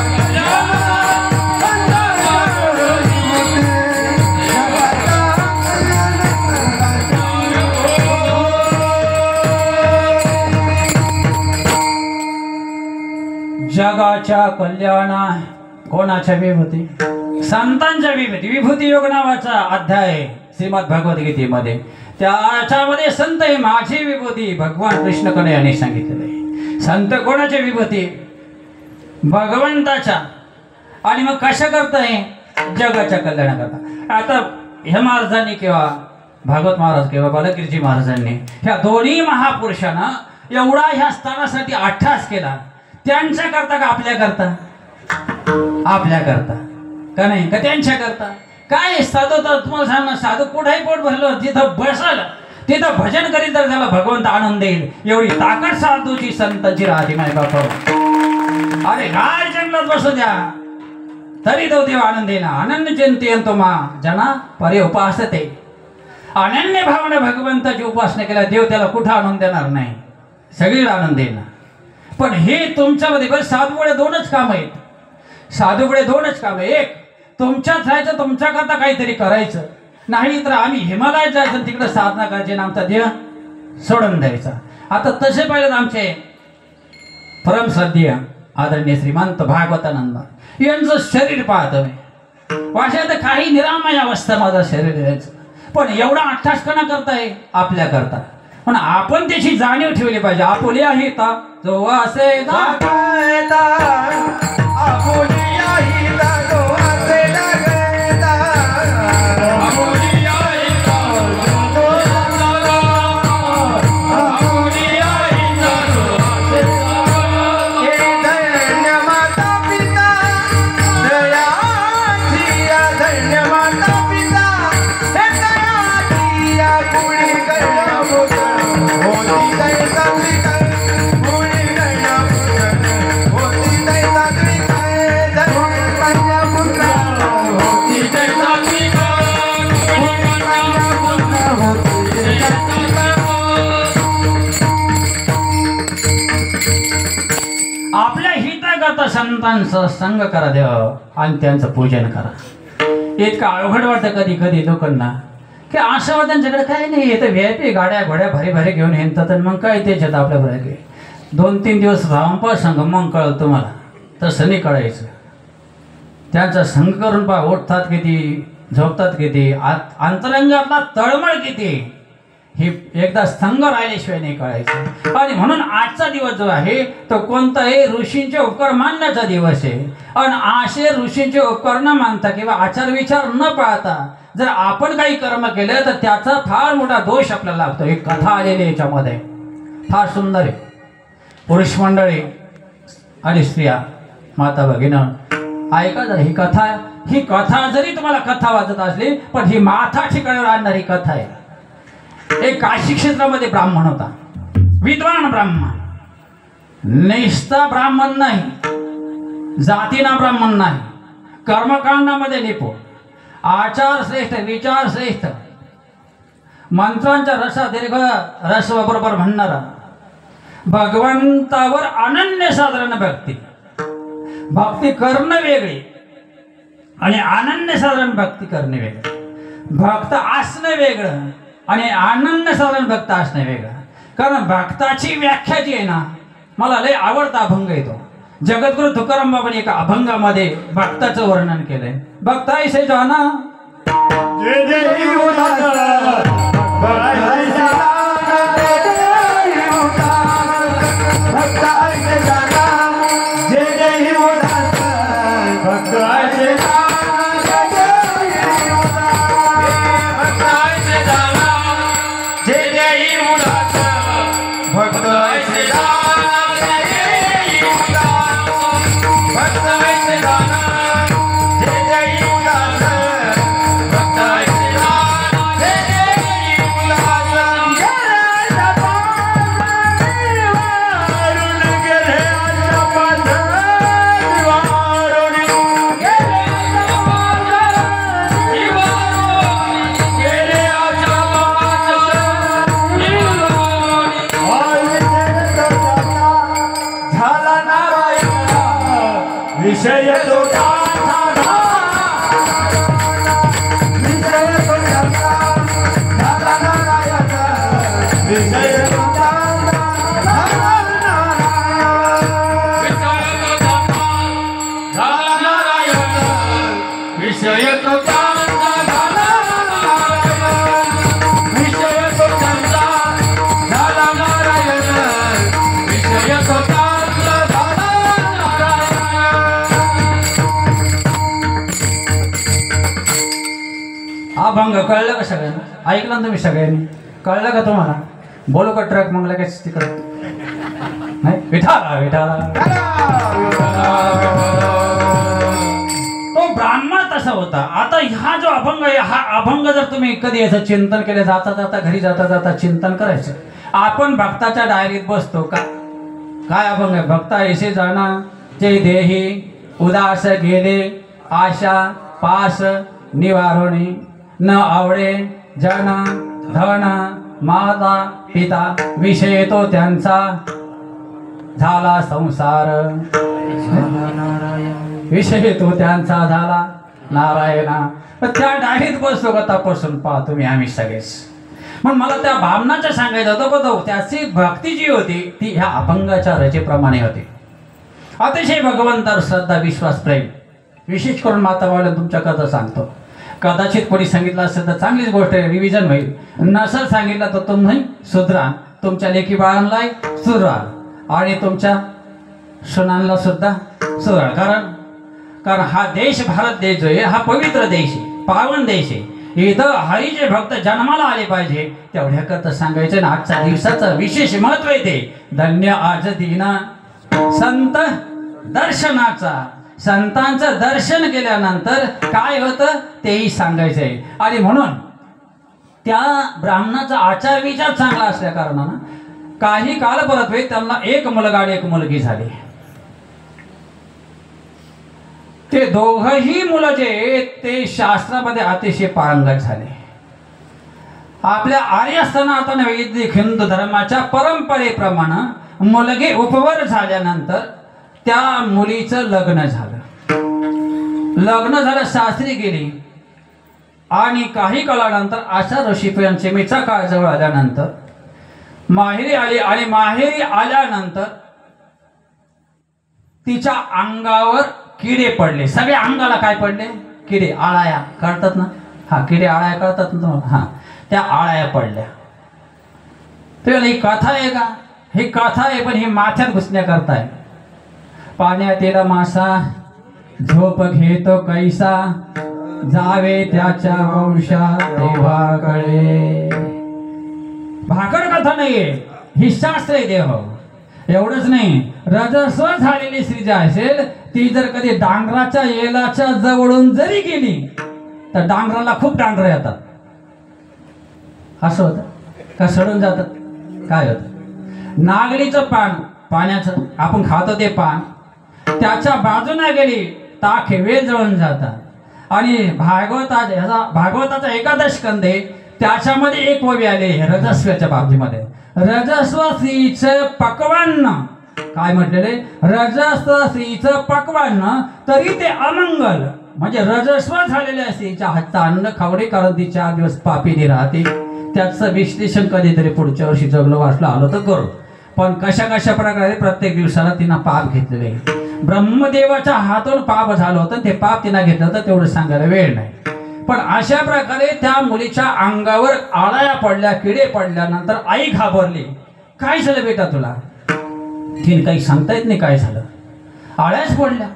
जगाच्या कल्याणा कोणाच्या विभूती? संतांच्या विभूती. विभूती योग नावाचा अध्याय आहे श्रीमद भगवद्गीतेमध्ये. त्याच्यामध्ये संत हे माझी विभूती भगवान कृष्णकडे यांनी सांगितलेलं आहे. संत कोणाच्या विभूती? भगवंताच्या. आणि मग कशा करताय? जगाच्या कल्याणाकरता. आता हे महाराजांनी किंवा भागवत महाराज किंवा बालकीर्जी महाराजांनी ह्या दोन्ही महापुरुषांना एवढा ह्या स्थानासाठी अट्टास केला, त्यांच्या करता का आपल्या करता? आपल्या करता का नाही का त्यांच्या करता? काय साधू तर तुम्हाला सांग ना, साधू कुठेही पोट भरलं तिथं बसलं, तिथं भजन करीत तर त्याला भगवंत आनंद देईल, एवढी ताकद साधूची संतांची राहते माय बाप. अरे काय जंगलात बसू द्या तरी तो देव आनंद देना. अनन्य चिंतयन्तो मा जना परे उपासते. अनन्य भावना भगवंताची उपासना केल्या देव त्याला कुठं आनंद देणार नाही, सगळीला आनंद देणार. पण हे तुमच्यामध्ये बरं साधूकडे दोनच काम आहेत. साधूकडे दोनच काम आहे. एक, तुमच्यात राहायचं, तुमच्याकरता काहीतरी करायचं, नाही तर आम्ही हिमालयात जायचं तिकडे साधना करायची आणि आमचा देह सोडून द्यायचा. आता तसे पाहिलं आमचे परमश्रद्धेय आदरणीय श्रीमंत भागवतानंद यांचं शरीर पाहतं मी, वाशात काही निरामय अवस्था माझं शरीर यायचं, पण एवढा अट्ठास कणा करताय आपल्या करता. पण आपण त्याची जाणीव ठेवली पाहिजे. आपुले आहे ता जो असे जागता आपुली आई जो असे लागता आपुली आई जो आपुली आई हे धन्य माता पिता दयाची धन्य माता पिता हे दयाची कुणी कळलं होती दय चांगली आपल्या हिताकरता संतांचं संग करा देव आणि त्यांचं पूजन करा. इतकं अवघड वाटतं कधी कधी लोकांना की असं त्यांच्याकडे काही नाही, येतं व्हीआयपी गाड्या घोड्या भारी भारी घेऊन येतात आणि मग काय त्याच्यात आपल्या बरोबर 2-3 दिवस राहून पहा संघ, मग कळलं तुम्हाला. तसं नाही कळायचं. त्यांचा संघ करून पहा, उठतात किती, झोपतात किती, अंतरंगातला तळमळ किती, हे एकदा संघ राहिल्याशिवाय नाही कळायचं. आणि म्हणून आजचा दिवस जो आहे तो कोणताही ऋषींचे उपकार मानण्याचा दिवस आहे. आणि असे ऋषींचे उपकार न मानता किंवा आचार विचार न पाळता जर आपण काही कर्म केलं तर त्याचा फार मोठा दोष आपल्याला लागतो. एक कथा आलेली याच्यामध्ये फार सुंदर आहे. पुरुष मंडळी आणि स्त्रिया, माता भगिनं, ऐका जर ही कथा जरी तुम्हाला कथा वाचत असली पण ही माथा ठिकाणावर आणणारी कथा आहे. एक काशी क्षेत्रामध्ये ब्राह्मण होता, विद्वान ब्राह्मण, निष्ठा ब्राह्मण नाही, जातीना ब्राह्मण नाही, कर्मकांडामध्ये निपुण, आचार श्रेष्ठ, विचार श्रेष्ठ, मंत्रांच्या रसा दीर्घ रस बरोबर म्हणणारा, भगवंतावर अनन्यसाधारण भक्ती करणं वेगळी आणि अनन्यसाधारण भक्ती करणे वेगळं. भक्त असणं वेगळं आणि अनन्यसाधारण भक्त असणं वेगळं. कारण भक्ताची व्याख्या जी आहे ना, मला लय आवडता अभंग येतो. जगद्गुरु तुकाराम बाबांनी एका अभंगामध्ये भक्ताचं वर्णन केलंय. भक्त ऐसे जाना जय जय विषय तो अभंग कळलं का सगळ्यांना? ऐकलं ना तुम्ही सगळ्यांनी? कळलं का तुम्हाला? बोलू का ट्रक मग लगेच तिकडे नाही विठाला विठाला तो ब्राह्मण तसा होता. आता हा जो अभंग आहे हा अभंग जर तुम्ही कधी याचं चिंतन केलं जाता जाता घरी जाता जाता चिंतन करायचं. आपण भक्ताच्या डायरीत बसतो का काय अभंग आहे. भक्ता ऐसे जाणा जे देही उदास गेले आशा पास निवारोणी न आवडे जन धन माता पिता विषय तो त्यांचा झाला संसार विषय तो त्यांचा झाला नारायणा. त्या डायरीत बसतो का तपासून पहा तुम्ही आम्ही सगळेच. मग मला त्या भावनाचं सांगायचं होतं बघ त्याची भक्ती जी होती ती ह्या अभंगाच्या रचेप्रमाणे होती. अतिशय भगवंतावर श्रद्धा विश्वास प्रेम. विशेष करून मातावाला तुमच्याकरता सांगतो. कदाचित कोणी सांगितलं असेल तर चांगलीच गोष्ट आहे रिव्हिजन होईल. नसेल सांगितलं तर तुम्ही सुधरा तुमच्या लेकी बाळांनाही सुधरा आणि तुमच्या सुनांना सुद्धा सुधरा. कारण हा देश भारत देश जो आहे हा पवित्र देश आहे पावन देश आहे. इथं हरीचे भक्त जन्माला आले पाहिजे तेवढ्याकरता सांगायचं ना. आजच्या दिवसाचं विशेष महत्व येते. धन्य आज दिना संत दर्शनाचा. संतांचं दर्शन केल्यानंतर काय होतं तेही सांगायचंय. आणि म्हणून त्या ब्राह्मणाचा आचार विचार चांगला असल्या कारणानं काही काल परत वेळ त्यांना एक मुलगा आणि एक मुलगी झाली. ते दोघही मुलं जे ते शास्त्रामध्ये अतिशय पारंगत झाले. आपल्या आर्य सनातन वैदिक हिंदू धर्माच्या परंपरेप्रमाणे मुलगी उपवर झाल्यानंतर त्या मुलीचं लग्न झालं. लग्न झालं शास्त्री गेली आणि काही काळानंतर आषाढ ऋषी पंचमीचा काळ जवळ आल्यानंतर माहेरी आली आणि माहेरी आल्यानंतर तिच्या अंगावर किडे पडले. सगळ्या अंगाला काय पडले किडे आळाया कळतात ना. हा किडे आळाया कळतात ना तुम्हाला. हा त्या आळाया पडल्या. ते ही कथा आहे का ही कथा आहे पण ही माथ्यात घुसण्याकरता आहे. पाण्यात येला मासा झोप घेतो कैसा जावे त्याच्या वंशा तेव्हा कळे. भाकड कथा नाहीये ही शास्त्र आहे देव. एवढंच नाही रजस्व झालेली स्त्री जी असेल ती जर कधी डांगराच्या येलाच्या जवळून जरी गेली तर डांगराला खूप डांगर येतात. असं होतं का सडून जातात काय होतं. नागलीचं पान पाण्याचं आपण खातो ते पान त्याच्या बाजूने गेली ताक वेल जळून जातात. आणि भागवताचा एकादश स्कंद आहे त्याच्यामध्ये एक ओवी आले रजस्वाच्या बाबतीमध्ये. रजस्व स्त्रीचं पक्वान्न काय म्हटलेले रजस्व स्त्रीचं पक्वान्न तरी ते अमंगल. म्हणजे रजस्व झालेल्या स्त्रीच्या हातचं अन्न खावडे कारण ती 4 दिवस पापीने राहते. त्याचं विश्लेषण कधीतरी पुढच्या वर्षी जगलो वाचलं आलं तर करू. पण कशा कशा प्रकारे प्रत्येक दिवसाला तिनं पाप घेतलेले. ब्रह्मदेवाच्या हातून पाप झालं होतं ते पाप तिनं घेतलं होतं तेवढं सांगायला वेळ नाही. पण अशा प्रकारे त्या मुलीच्या अंगावर आळ्या पडल्या किडे पडल्यानंतर आई घाबरली. काय झालं बेटा तुला. तिने काही सांगता येत नाही काय झालं. आळ्याच पडल्या.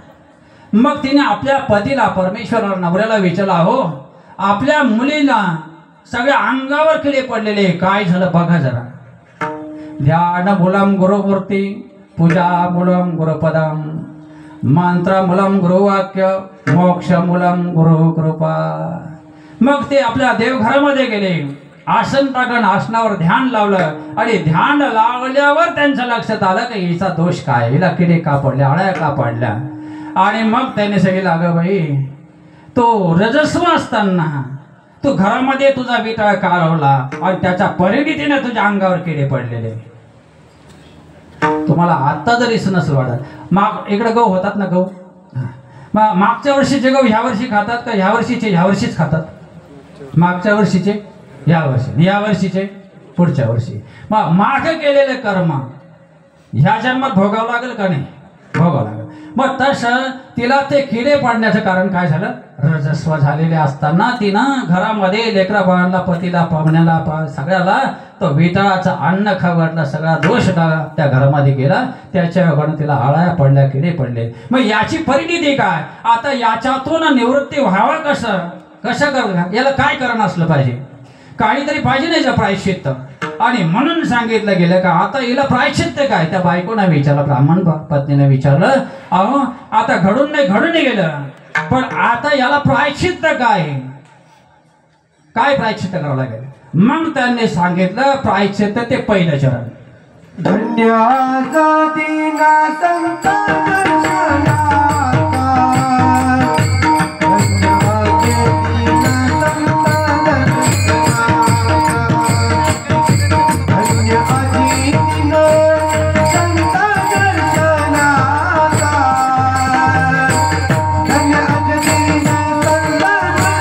मग तिने आपल्या पतीला परमेश्वराला नवऱ्याला विचारला हो आपल्या मुलीला सगळ्या अंगावर किडे पडलेले काय झालं बघा जरा. ध्यान मूलम गुरुमूर्ती पूजा मूलम गुरुपदम मंत्र मूलम गुरुवाक्य मोक्ष मूलम गुरु कृपा. मग ते आपल्या देवघरामध्ये गेले. आसन टाकून आसनावर ध्यान लावलं आणि ध्यान लावल्यावर त्यांच्या लक्षात आलं की हिचा दोष काय हिला किडे का पडल्या आळ्या का पडल्या. आणि मग त्याने सांगितलं अगं बाई तो रजस्व असताना तू घरामध्ये तुझा विटाळ काढवला आणि त्याच्या परिणितीने तुझ्या अंगावर किडे पडलेले. तुम्हाला आता जरी नसेल वाटत माग इकडे गहू होतात ना गहू मागच्या वर्षीचे गहू ह्या वर्षी खातात का ह्या वर्षीचे ह्या वर्षीच खातात. मागच्या वर्षीचे ह्या वर्षी ह्या वर्षीचे पुढच्या वर्षी. मग माग केलेले कर्म ह्या जन्मात भोगावं लागेल का नाही भोगावं लागेल. मग तसं तिला ते किडे पडण्याचं कारण काय झालं रजस्व झालेले असताना तिनं घरामध्ये लेकरा बाळाला पतीला पाहुण्याला सगळ्याला तो वितळाचा अन्न खाऊ घातला. सगळा दोष त्या घरामध्ये गेला. त्याच्या तिला आळ्या पडल्या किडे पडले. मग याची परिणिती काय. आता याच्यातून निवृत्ती व्हावं कसं कर याला काय करणं असलं पाहिजे काहीतरी पाहिजे नाही प्रायश्चित्त. आणि म्हणून सांगितलं गेलं का आता हिला प्रायश्चित्त काय. त्या बायकोनं विचारलं, ब्राह्मण पत्नीने विचारलं, अहो आता घडून नाही गेलं, पण आता याला प्रायश्चित्त काय, काय प्रायश्चित्त करावं लागेल. मग त्यांनी सांगितलं प्रायश्चित्त ते पहिलं चरण. धन्याचा दिना संत दर्शनाचा, धन्याचे दिना संत दर्शनाचा, धन्याची दिना संत दर्शनाचा, धन्याचे दिना संत दर्शनाचा.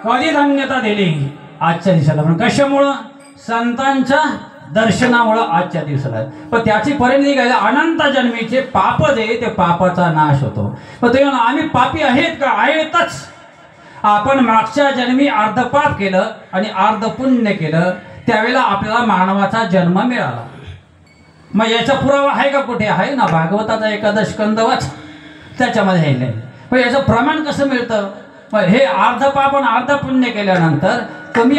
कधी धन्यता दिली आजच्या दिवसाला, पण कशामुळं, संतांच्या दर्शनामुळं आजच्या दिवसाला. पण त्याची परिणती काय, अनंत जन्मीचे पाप जे ते पापाचा नाश होतो. पण ते आम्ही पापी आहेत का, आहेतच. आपण मागच्या जन्मी अर्ध पाप केलं आणि अर्ध पुण्य केलं, त्यावेळेला आपल्याला मानवाचा जन्म मिळाला. मग याचा पुरावा आहे का, कुठे आहे ना, भागवताचा एकादश स्कंद वाच, त्याच्यामध्ये आहे नाही. पण याचं प्रमाण कसं मिळतं, हे अर्ध पाप आणि अर्ध पुण्य केल्यानंतर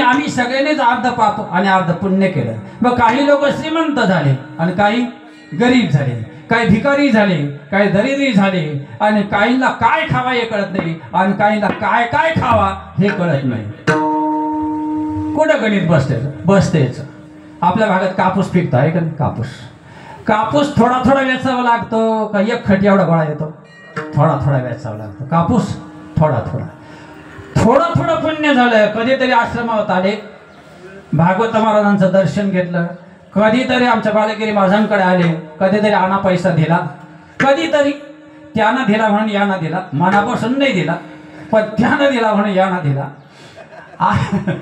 आम्ही सगळ्यांनीच अर्ध पाप आणि अर्ध पुण्य केलं. मग काही लोक श्रीमंत झाले आणि काही गरीब झाले, काही भिकारी झाले, काही दरिद्री झाले, आणि काहींना काय खावा हे कळत नाही आणि काहींना काय काय खावा हे कळत नाही. कुठं गणित बसतेच. आपल्या भागात कापूस पिकतो आहे का, कापूस थोडा थोडा वेचावा लागतो का एक खट एवढा गोळा येतो, थोडा थोडा वेचावा लागतो कापूस, थोडा थोडं पुण्य झालं. कधीतरी आश्रमात आले, भागवत महाराजांचं दर्शन घेतलं, कधीतरी आमच्या बालगिरी महाराजांकडे आले, कधीतरी आणा पैसा दिला, कधीतरी त्यानं दिला म्हणून यानं दिला, मनापासून नाही दिला पण त्यानं दिला म्हणून यानं दिला.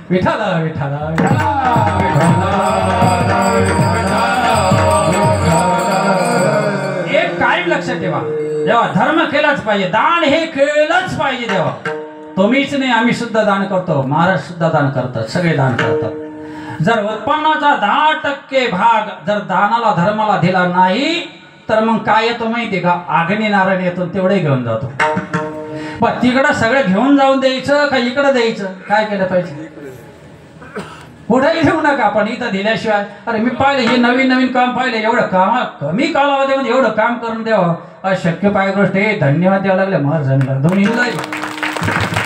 विठाला विठाला एक कायम लक्षात ठेवा, जेव्हा धर्म केलाच पाहिजे, दान हे केलंच पाहिजे. देवा तुम्हीच नाही, आम्ही सुद्धा दान करतो, महाराज सुद्धा दान करतात, सगळे दान करतात. जर उत्पन्नाचा 10% भाग जर दानाला धर्माला दिला नाही तर मग काय येतो माहितीये का, अग्नी नारायण येतो, तेवढे घेऊन जातो. पण तिकडं सगळं घेऊन जाऊन द्यायचं का इकडं द्यायचं, काय केलं पाहिजे, कुठेही घेऊ नका. पण इथं दिल्याशिवाय, अरे मी पाहिले हे नवीन काम पाहिले, एवढं काम कमी कालावधीमध्ये एवढं काम करून द्यावं अशक्य पाय गोष्ट. हे धन्यवाद द्यावं लागले महाराजांना, दोन्हीला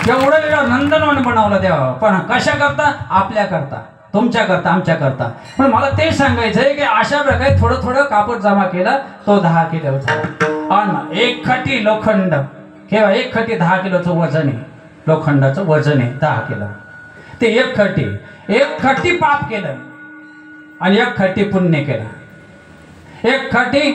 एवढं नंदनवन बनवलं द्यावं. पण कशा करता, आपल्या करता. तुमच्याकरता आमच्याकरता. पण मला ते सांगायचं आहे की अशा प्रकारे थोडं थोडं कापड जमा केलं तो 10 किलो झाला. आणि 1 खटी लोखंड किंवा 1 खटी 10 किलोचं वजन आहे. लोखंडाचं वजन आहे 10 किलो. ते 1 खटी पाप केलं आणि 1 खटी पुण्य केलं. 1 खटी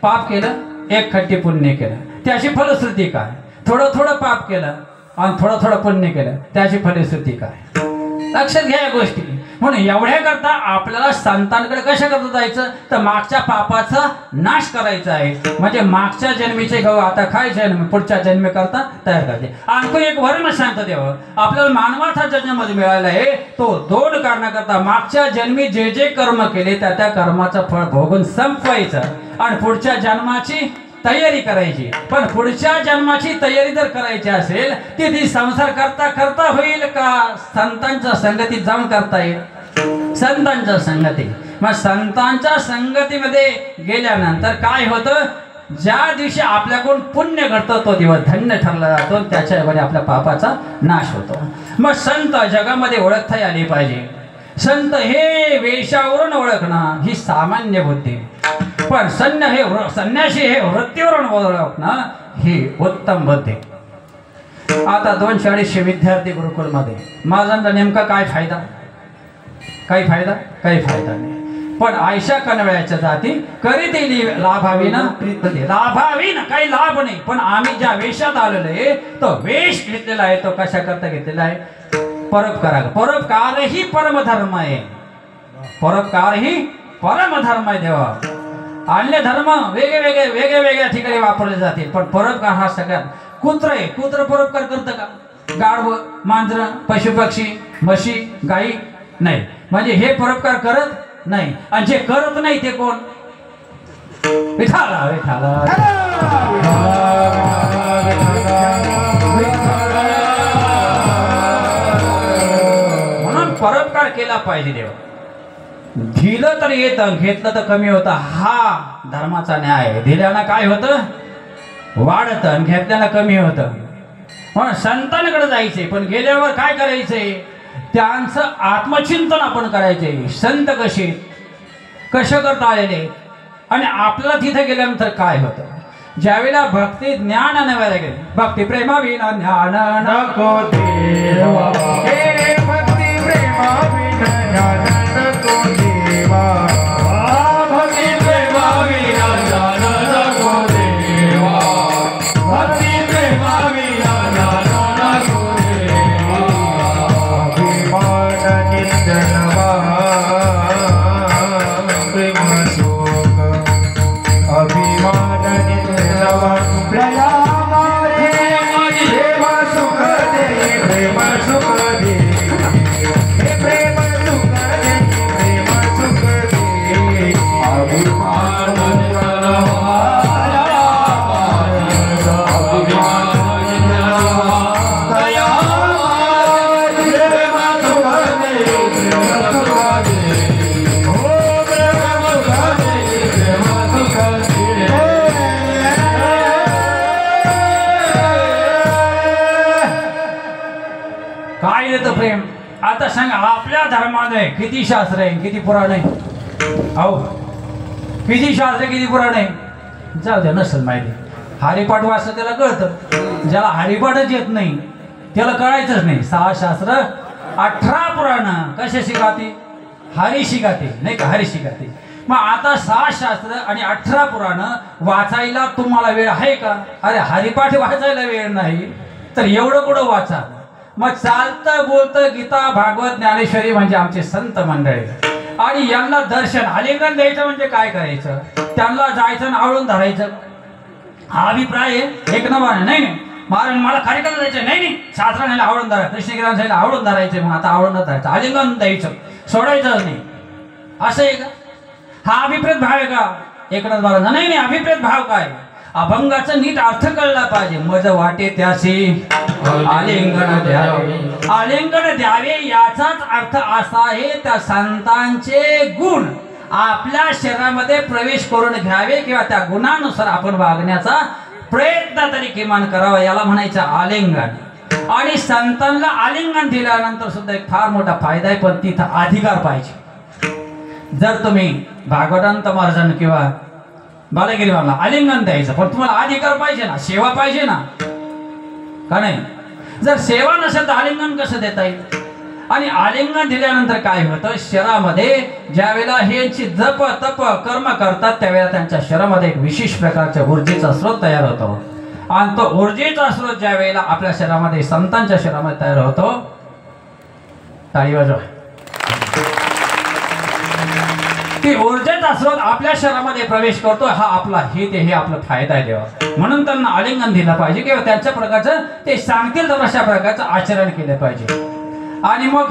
पाप केलं 1 खटी पुण्य केलं. त्याची फलश्रुती काय? थोडं थोडं पाप केलं आणि थोडं थोडं पुण्य केलं त्याची फलश्रुती काय? लक्षात घ्या या गोष्टी. म्हणून एवढ्या करता आपल्याला संतांकडे कशा करता जायचं तर मागच्या पापाचा नाश करायचा आहे. म्हणजे मागच्या जन्मीचे गहू आता खायचे आणि पुढच्या जन्मी करता तयार करते. आणखी एक वर्ण सांगतो देव आपल्याला मानवाचा जन्मामध्ये मिळाला आहे तो 2 कारणाकरता मागच्या जन्मी जे जे कर्म केले त्या त्या कर्माचं फळ भोगून संपवायचं आणि पुढच्या जन्माची तयारी करायची. पण पुढच्या जन्माची तयारी जर करायची असेल ती संसार करता करता होईल का संतांच्या संगतीत जाऊन करता येईल? संतांच्या संगती. मग संतांच्या संगतीमध्ये गेल्यानंतर काय होतं ज्या दिवशी आपल्याकडून पुण्य घडतं तो दिवस धन्य ठरला जातो त्याच्यामध्ये आपल्या पापाचा नाश होतो. मग संत जगामध्ये ओळखता आली पाहिजे. संत हे वेशावरून ओळखणं ही सामान्य बुद्धी पण संन्यासी हे वृत्तीवरून ओळखणं ही उत्तम बुद्धी. आता 240 विद्यार्थी गुरुकुलमध्ये माझा नेमका काय फायदा? काही फायदा नाही. पण आयशा कनवळ्याच्या जाती करीत लाभावी ना लाभावी ना काही लाभ नाही. पण आम्ही ज्या वेशात आलेलो आहे तो वेश घेतलेला आहे तो कशा करता घेतलेला आहे? परोपकार ही परमधर्म आहे. परोपकार ही परमधर्म आहे. देवा अन्य धर्म वेगवेगळ्या ठिकाणी वापरले जातील पण परोपकार हा सगळ्यात. कुत्र आहे कुत्र परोपकार करतं का? गाढव मांजर पशुपक्षी म्हशी गाई नाही. म्हणजे हे परोपकार करत नाही. आणि जे करत नाही ते कोण? विठाला विठाला म्हणून परोपकार केला पाहिजे. देवा दिलं तर येतं घेतलं तर कमी होतं हा धर्माचा न्याय आहे. दिल्यानं काय होतं? वाढतं आणि घेतल्यानं कमी होतं. म्हणून संतांकडे जायचे पण गेल्यावर काय करायचंय त्यांचं आत्मचिंतन आपण करायचे. संत कसे करता आलेले आणि आपल्याला तिथे गेल्यानंतर काय होतं? ज्यावेळेला भक्ती ज्ञान नव्याला गेले भक्ती प्रेमाविना ज्ञान नको देवा. हे भक्ती प्रेमाविना ज्ञान नको देवा. भक्ती प्रेमाविना ज्ञान नको देवा. भक्ती प्रेमाविना ज्ञान नको देवा. अभिमान नित्य नवा प्रेम सुख. अभिमान नित्य नवा प्रयामारे प्रेम सुख दे प्रेम सुख दे. हे प्रेम सुख दे प्रेम सुख दे. अभिमान नित्य नवा काय येतं प्रेम? आता सांग आपल्या धर्माने किती शास्त्र आहे किती पुराण आहे? अहो किती शास्त्र किती पुराण आहे? जाऊ द्या नसेल माहिती. हरिपाठ वाचतं त्याला कळतं. ज्याला हरिपाठच येत नाही त्याला कळायचंच नाही. 6 शास्त्र 18 पुराण कसे शिकाते? हरी शिकाते नाही का? हरी शिकाते. मग आता 6 शास्त्र आणि 18 पुराण वाचायला तुम्हाला वेळ आहे का? अरे हरिपाठ वाचायला वेळ नाही तर एवढं कुठं वाचा. मग चालतं बोलतं गीता भागवत ज्ञानेश्वरी म्हणजे आमचे संत मंडळी. आणि यांना दर्शन आलिंगन द्यायचं म्हणजे काय करायचं? त्यांना जायचं आणि आवळून धरायचं. हा अभिप्राय आहे एक नंबर. नाही महाराज मला कार्यक्रम जायचं नाही शास्त्र नाही आवडून धरा. कृष्णगिरान साहेब आवडून धरायचे. मग आता आवडून धरायचं आलिंगन द्यायचं सोडायचं नाही असं आहे का? हा अभिप्रेत भाव आहे का? एकनाथ महाराज नाही अभिप्रेत भाव काय? अभंगाचा नीट अर्थ कळला पाहिजे. मज वाटे त्याशी आलिंगन द्यावे. आलिंगन द्यावे याचाच अर्थ असा आहे त्या संतांचे गुण आपल्या शरीरामध्ये प्रवेश करून घ्यावे किंवा त्या गुणानुसार आपण वागण्याचा प्रयत्न तरी किमान करावा. याला म्हणायचं आलिंगन. आणि संतांना आलिंगन दिल्यानंतर सुद्धा एक फार मोठा फायदा आहे, पण तिथं अधिकार पाहिजे. जर तुम्ही भागवतांत महाराजांना किंवा बालागिरी बाबांना आलिंगन द्यायचं, पण तुम्हाला अधिकार पाहिजे ना, सेवा पाहिजे ना, का नाही? जर सेवा नसेल तर आलिंगन कसं देता येईल? आणि आलिंगन दिल्यानंतर काय होतं, शरीरामध्ये ज्यावेळेला ह्यांची जप तप कर्म करतात त्यावेळेला त्यांच्या शरीरामध्ये एक विशेष प्रकारच्या ऊर्जेचा स्रोत तयार होतो. आणि तो ऊर्जेचा स्रोत ज्या वेळेला आपल्या शरीरामध्ये संतांच्या शरीरामध्ये तयार होतो, टाळी वाजवा. ती ऊर्जेचा स्रोत आपल्या शरीरामध्ये प्रवेश करतो, हा आपला हित आहे, हे आपला फायदा आहे देवा. म्हणून त्यांना आलिंगन दिलं पाहिजे किंवा त्यांच्या प्रकारचं ते सांगतील तर अशा प्रकारचं आचरण केलं पाहिजे. आणि मग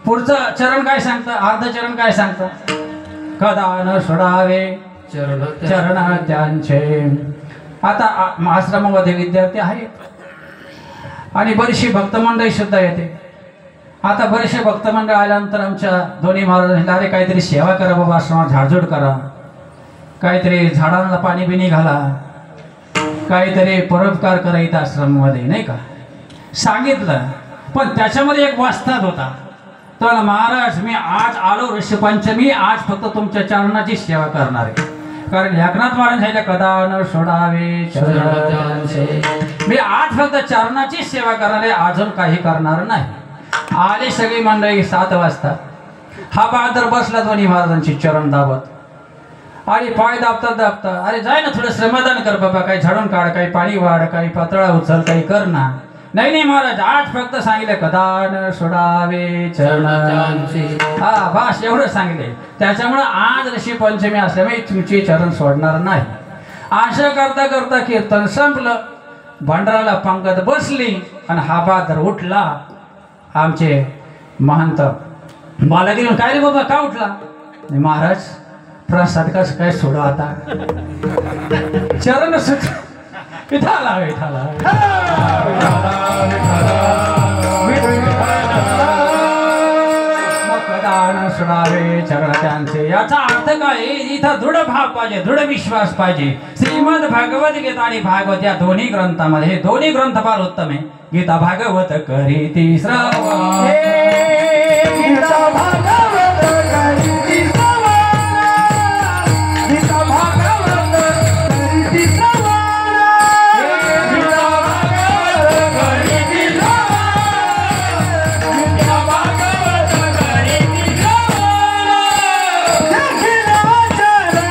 पुढचं चरण काय सांगतं, अर्ध चरण काय सांगतं, कदा न सोडावे चरण त्यांचे. आता आश्रमामध्ये विद्यार्थी आहेत आणि बरीचशी भक्तमंडळी सुद्धा येते. आता बरेचसे भक्तमंडळ आल्यानंतर आमच्या दोन्ही महाराजांना अरे काहीतरी सेवा करा बाबा, आश्रमात झाडझूड करा, काहीतरी झाडांना पाणी बिणी घाला, काहीतरी परोपकार करा इथं आश्रमामध्ये, नाही का सांगितलं. पण त्याच्यामध्ये एक वास्ताद होता. तर महाराज मी आज आलो ऋषपंचमी, आज फक्त तुमच्या चरणाची सेवा करणार आहे. कारण एकनाथ महाराज ह्याला कदा न सोडावे चरण, मी आज फक्त चरणाची सेवा करणार आहे, अजून काही करणार नाही. आले सगळी मंडळी 7 वाजता. हा बहादर बसला दोन्ही महाराजांची चरण दाबत आणि पाय दाबता दाबता, अरे जाय ना थोडं श्रमदान कर बाबा, काही झाडून काढ, काही पाणी वाढ, काही पातळा उचल, काही कर ना. नाही नाही महाराज, आज फक्त सांगितलं कदा न सोडावे चरणांचे. हा बस एवढं सांगितले. त्याच्यामुळे आज ऋषी पंचमी असल्यामुळे तुमची चरण सोडणार नाही. असं करता करता कीर्तन संपलं, भंडाराला पंगत बसली आणि हा बहादर उठला. आमचे महंत बालागिरी, काय रे बाबा का उठला? महाराज प्रसाद कसं काय सोडा आता, चरण सुट विठाला विठाला सोडावे चरण त्यांचे. याचा अर्थ काय, इथं दृढ भाव पाहिजे, दृढ विश्वास पाहिजे. श्रीमद भगवद्गीता आणि भागवत या दोन्ही ग्रंथामध्ये, हे दोन्ही ग्रंथ फार उत्तम आहे. गीता भागवत करीती श्रवण, गीता भागवत करीती श्रवण, गीता भागवत करीती श्रवण, गीता भागवत करीती श्रवण, गीता भागवत करीती श्रवण. चरण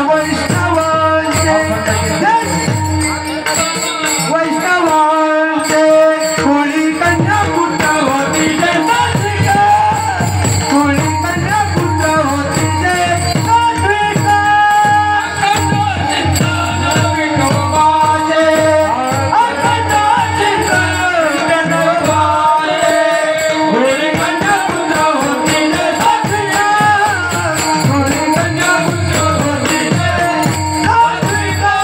वैष्णवांचे, वैष्णवांचे कोणी कन्या पुत्र होती जय सात्विका, कोणी कन्या पुत्र होती जय सात्विका. विठोबाचे अखंड चिंतन विठोबाचे, कोणी कन्या पुत्र होती जय सात्विका, कोणी कन्या पुत्र होती जय सात्विका.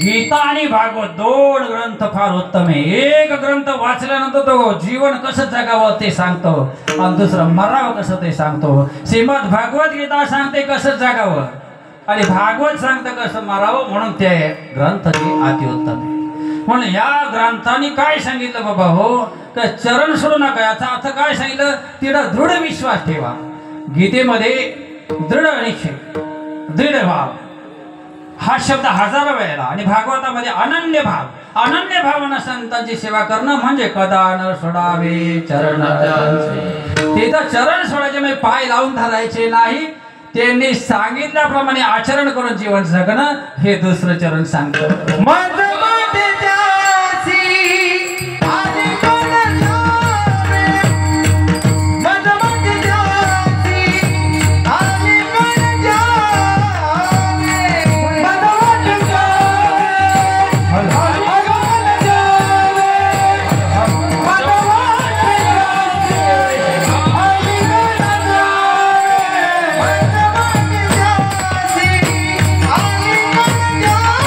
गीता आणि भागवत दोन ग्रंथ फार उत्तम आहे. एक ग्रंथ वाचल्यानंतर तो जीवन कसं जगावं ते सांगतो आणि दुसरं मरावं कसं ते सांगतो. श्रीमद भागवत गीता सांगते कसं जगावं आणि भागवत सांगतं कसं मरावं, म्हणून ते ग्रंथ अतिउत्तम आहे. म्हणून या ग्रंथाने काय सांगितलं बाबा हो, का चरण सोडू नका. याचा अर्थ काय सांगितलं, तिथं दृढ विश्वास ठेवा. गीतेमध्ये दृढ निश्चय, दृढ भाव हा शब्द 1000 वेळेला आणि भागवतामध्ये अनन्य भाव, अनन्य भावानं संतांची सेवा करणं म्हणजे कदा न सोडावे चरण त्यांचे. तिथं चरण सोडायचे म्हणजे पाय लावून धरायचे नाही, त्यांनी सांगितल्याप्रमाणे आचरण करून जीवन जगणं हे दुसरं चरण सांगतं. Yeah.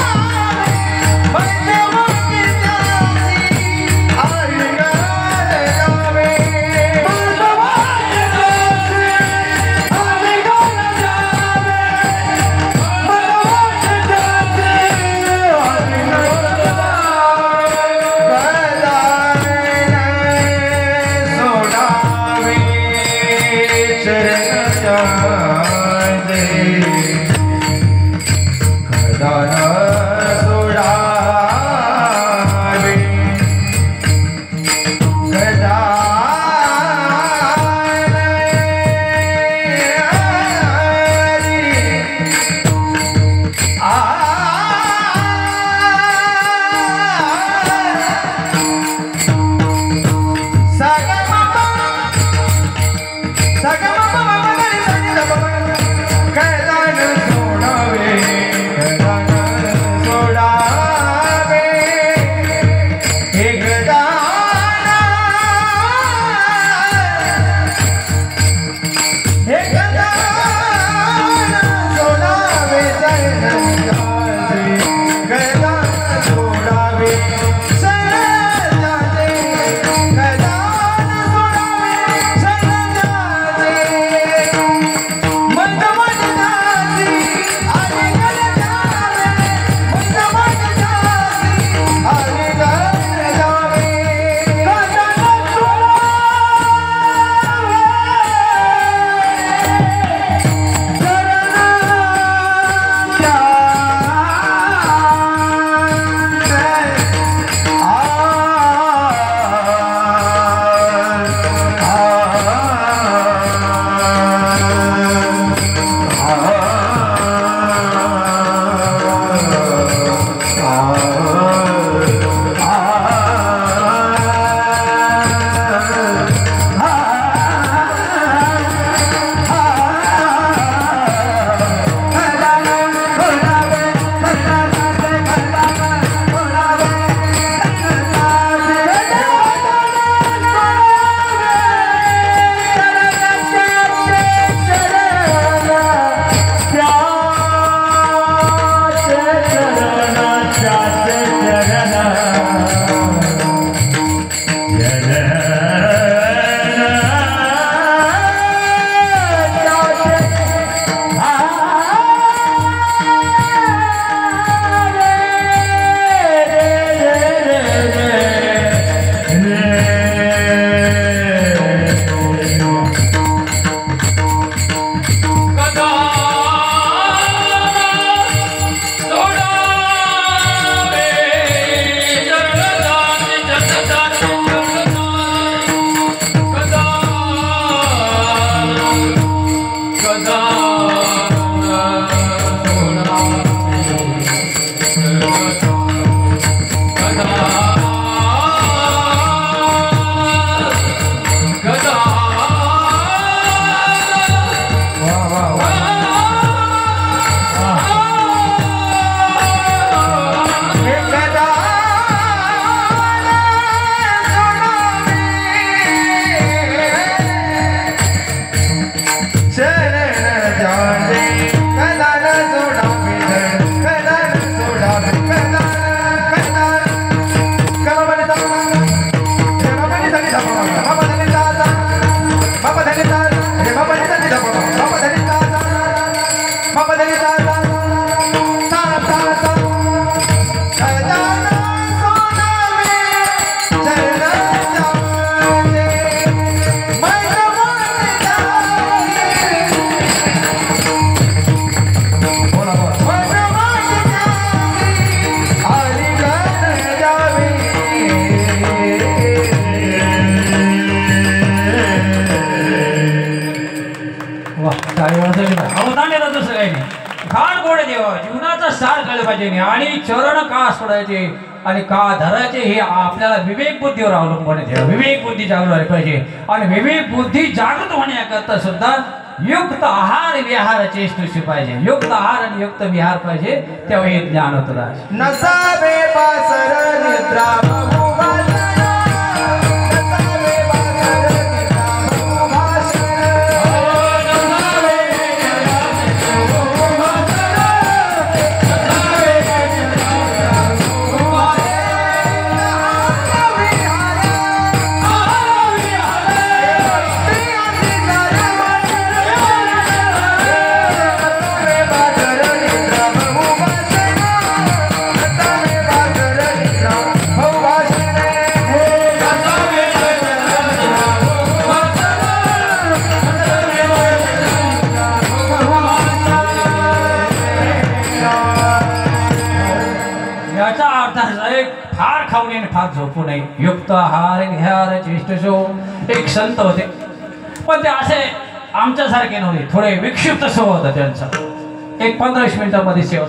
शरण जाजे खदान सोडावे जीवनाचा सार कळलं पाहिजे आणि चरण का सोडायचे आणि का धरायचे हे आपल्याला विवेक बुद्धीवर अवलंबून आहे. विवेक बुद्धी जागृत झाली पाहिजे आणि विवेक बुद्धी जागृत होण्याकरता सुद्धा युक्त आहार विहाराची सृष्टी पाहिजे. युक्त आहार आणि युक्त विहार पाहिजे तेव्हा हे ज्ञान होतं. नसावे पासर निद्रा भाऊ डायरेक्ट फार खाऊ नये फार झोपू नये, युक्त आहार घ्यार चेष्टशो. एक संत होते, पण ते असे आमच्यासारखे नव्हते, थोडे विक्षिप्त स्वभाव होता त्यांचा. एक 15-20 मिनिटांमध्ये सेवा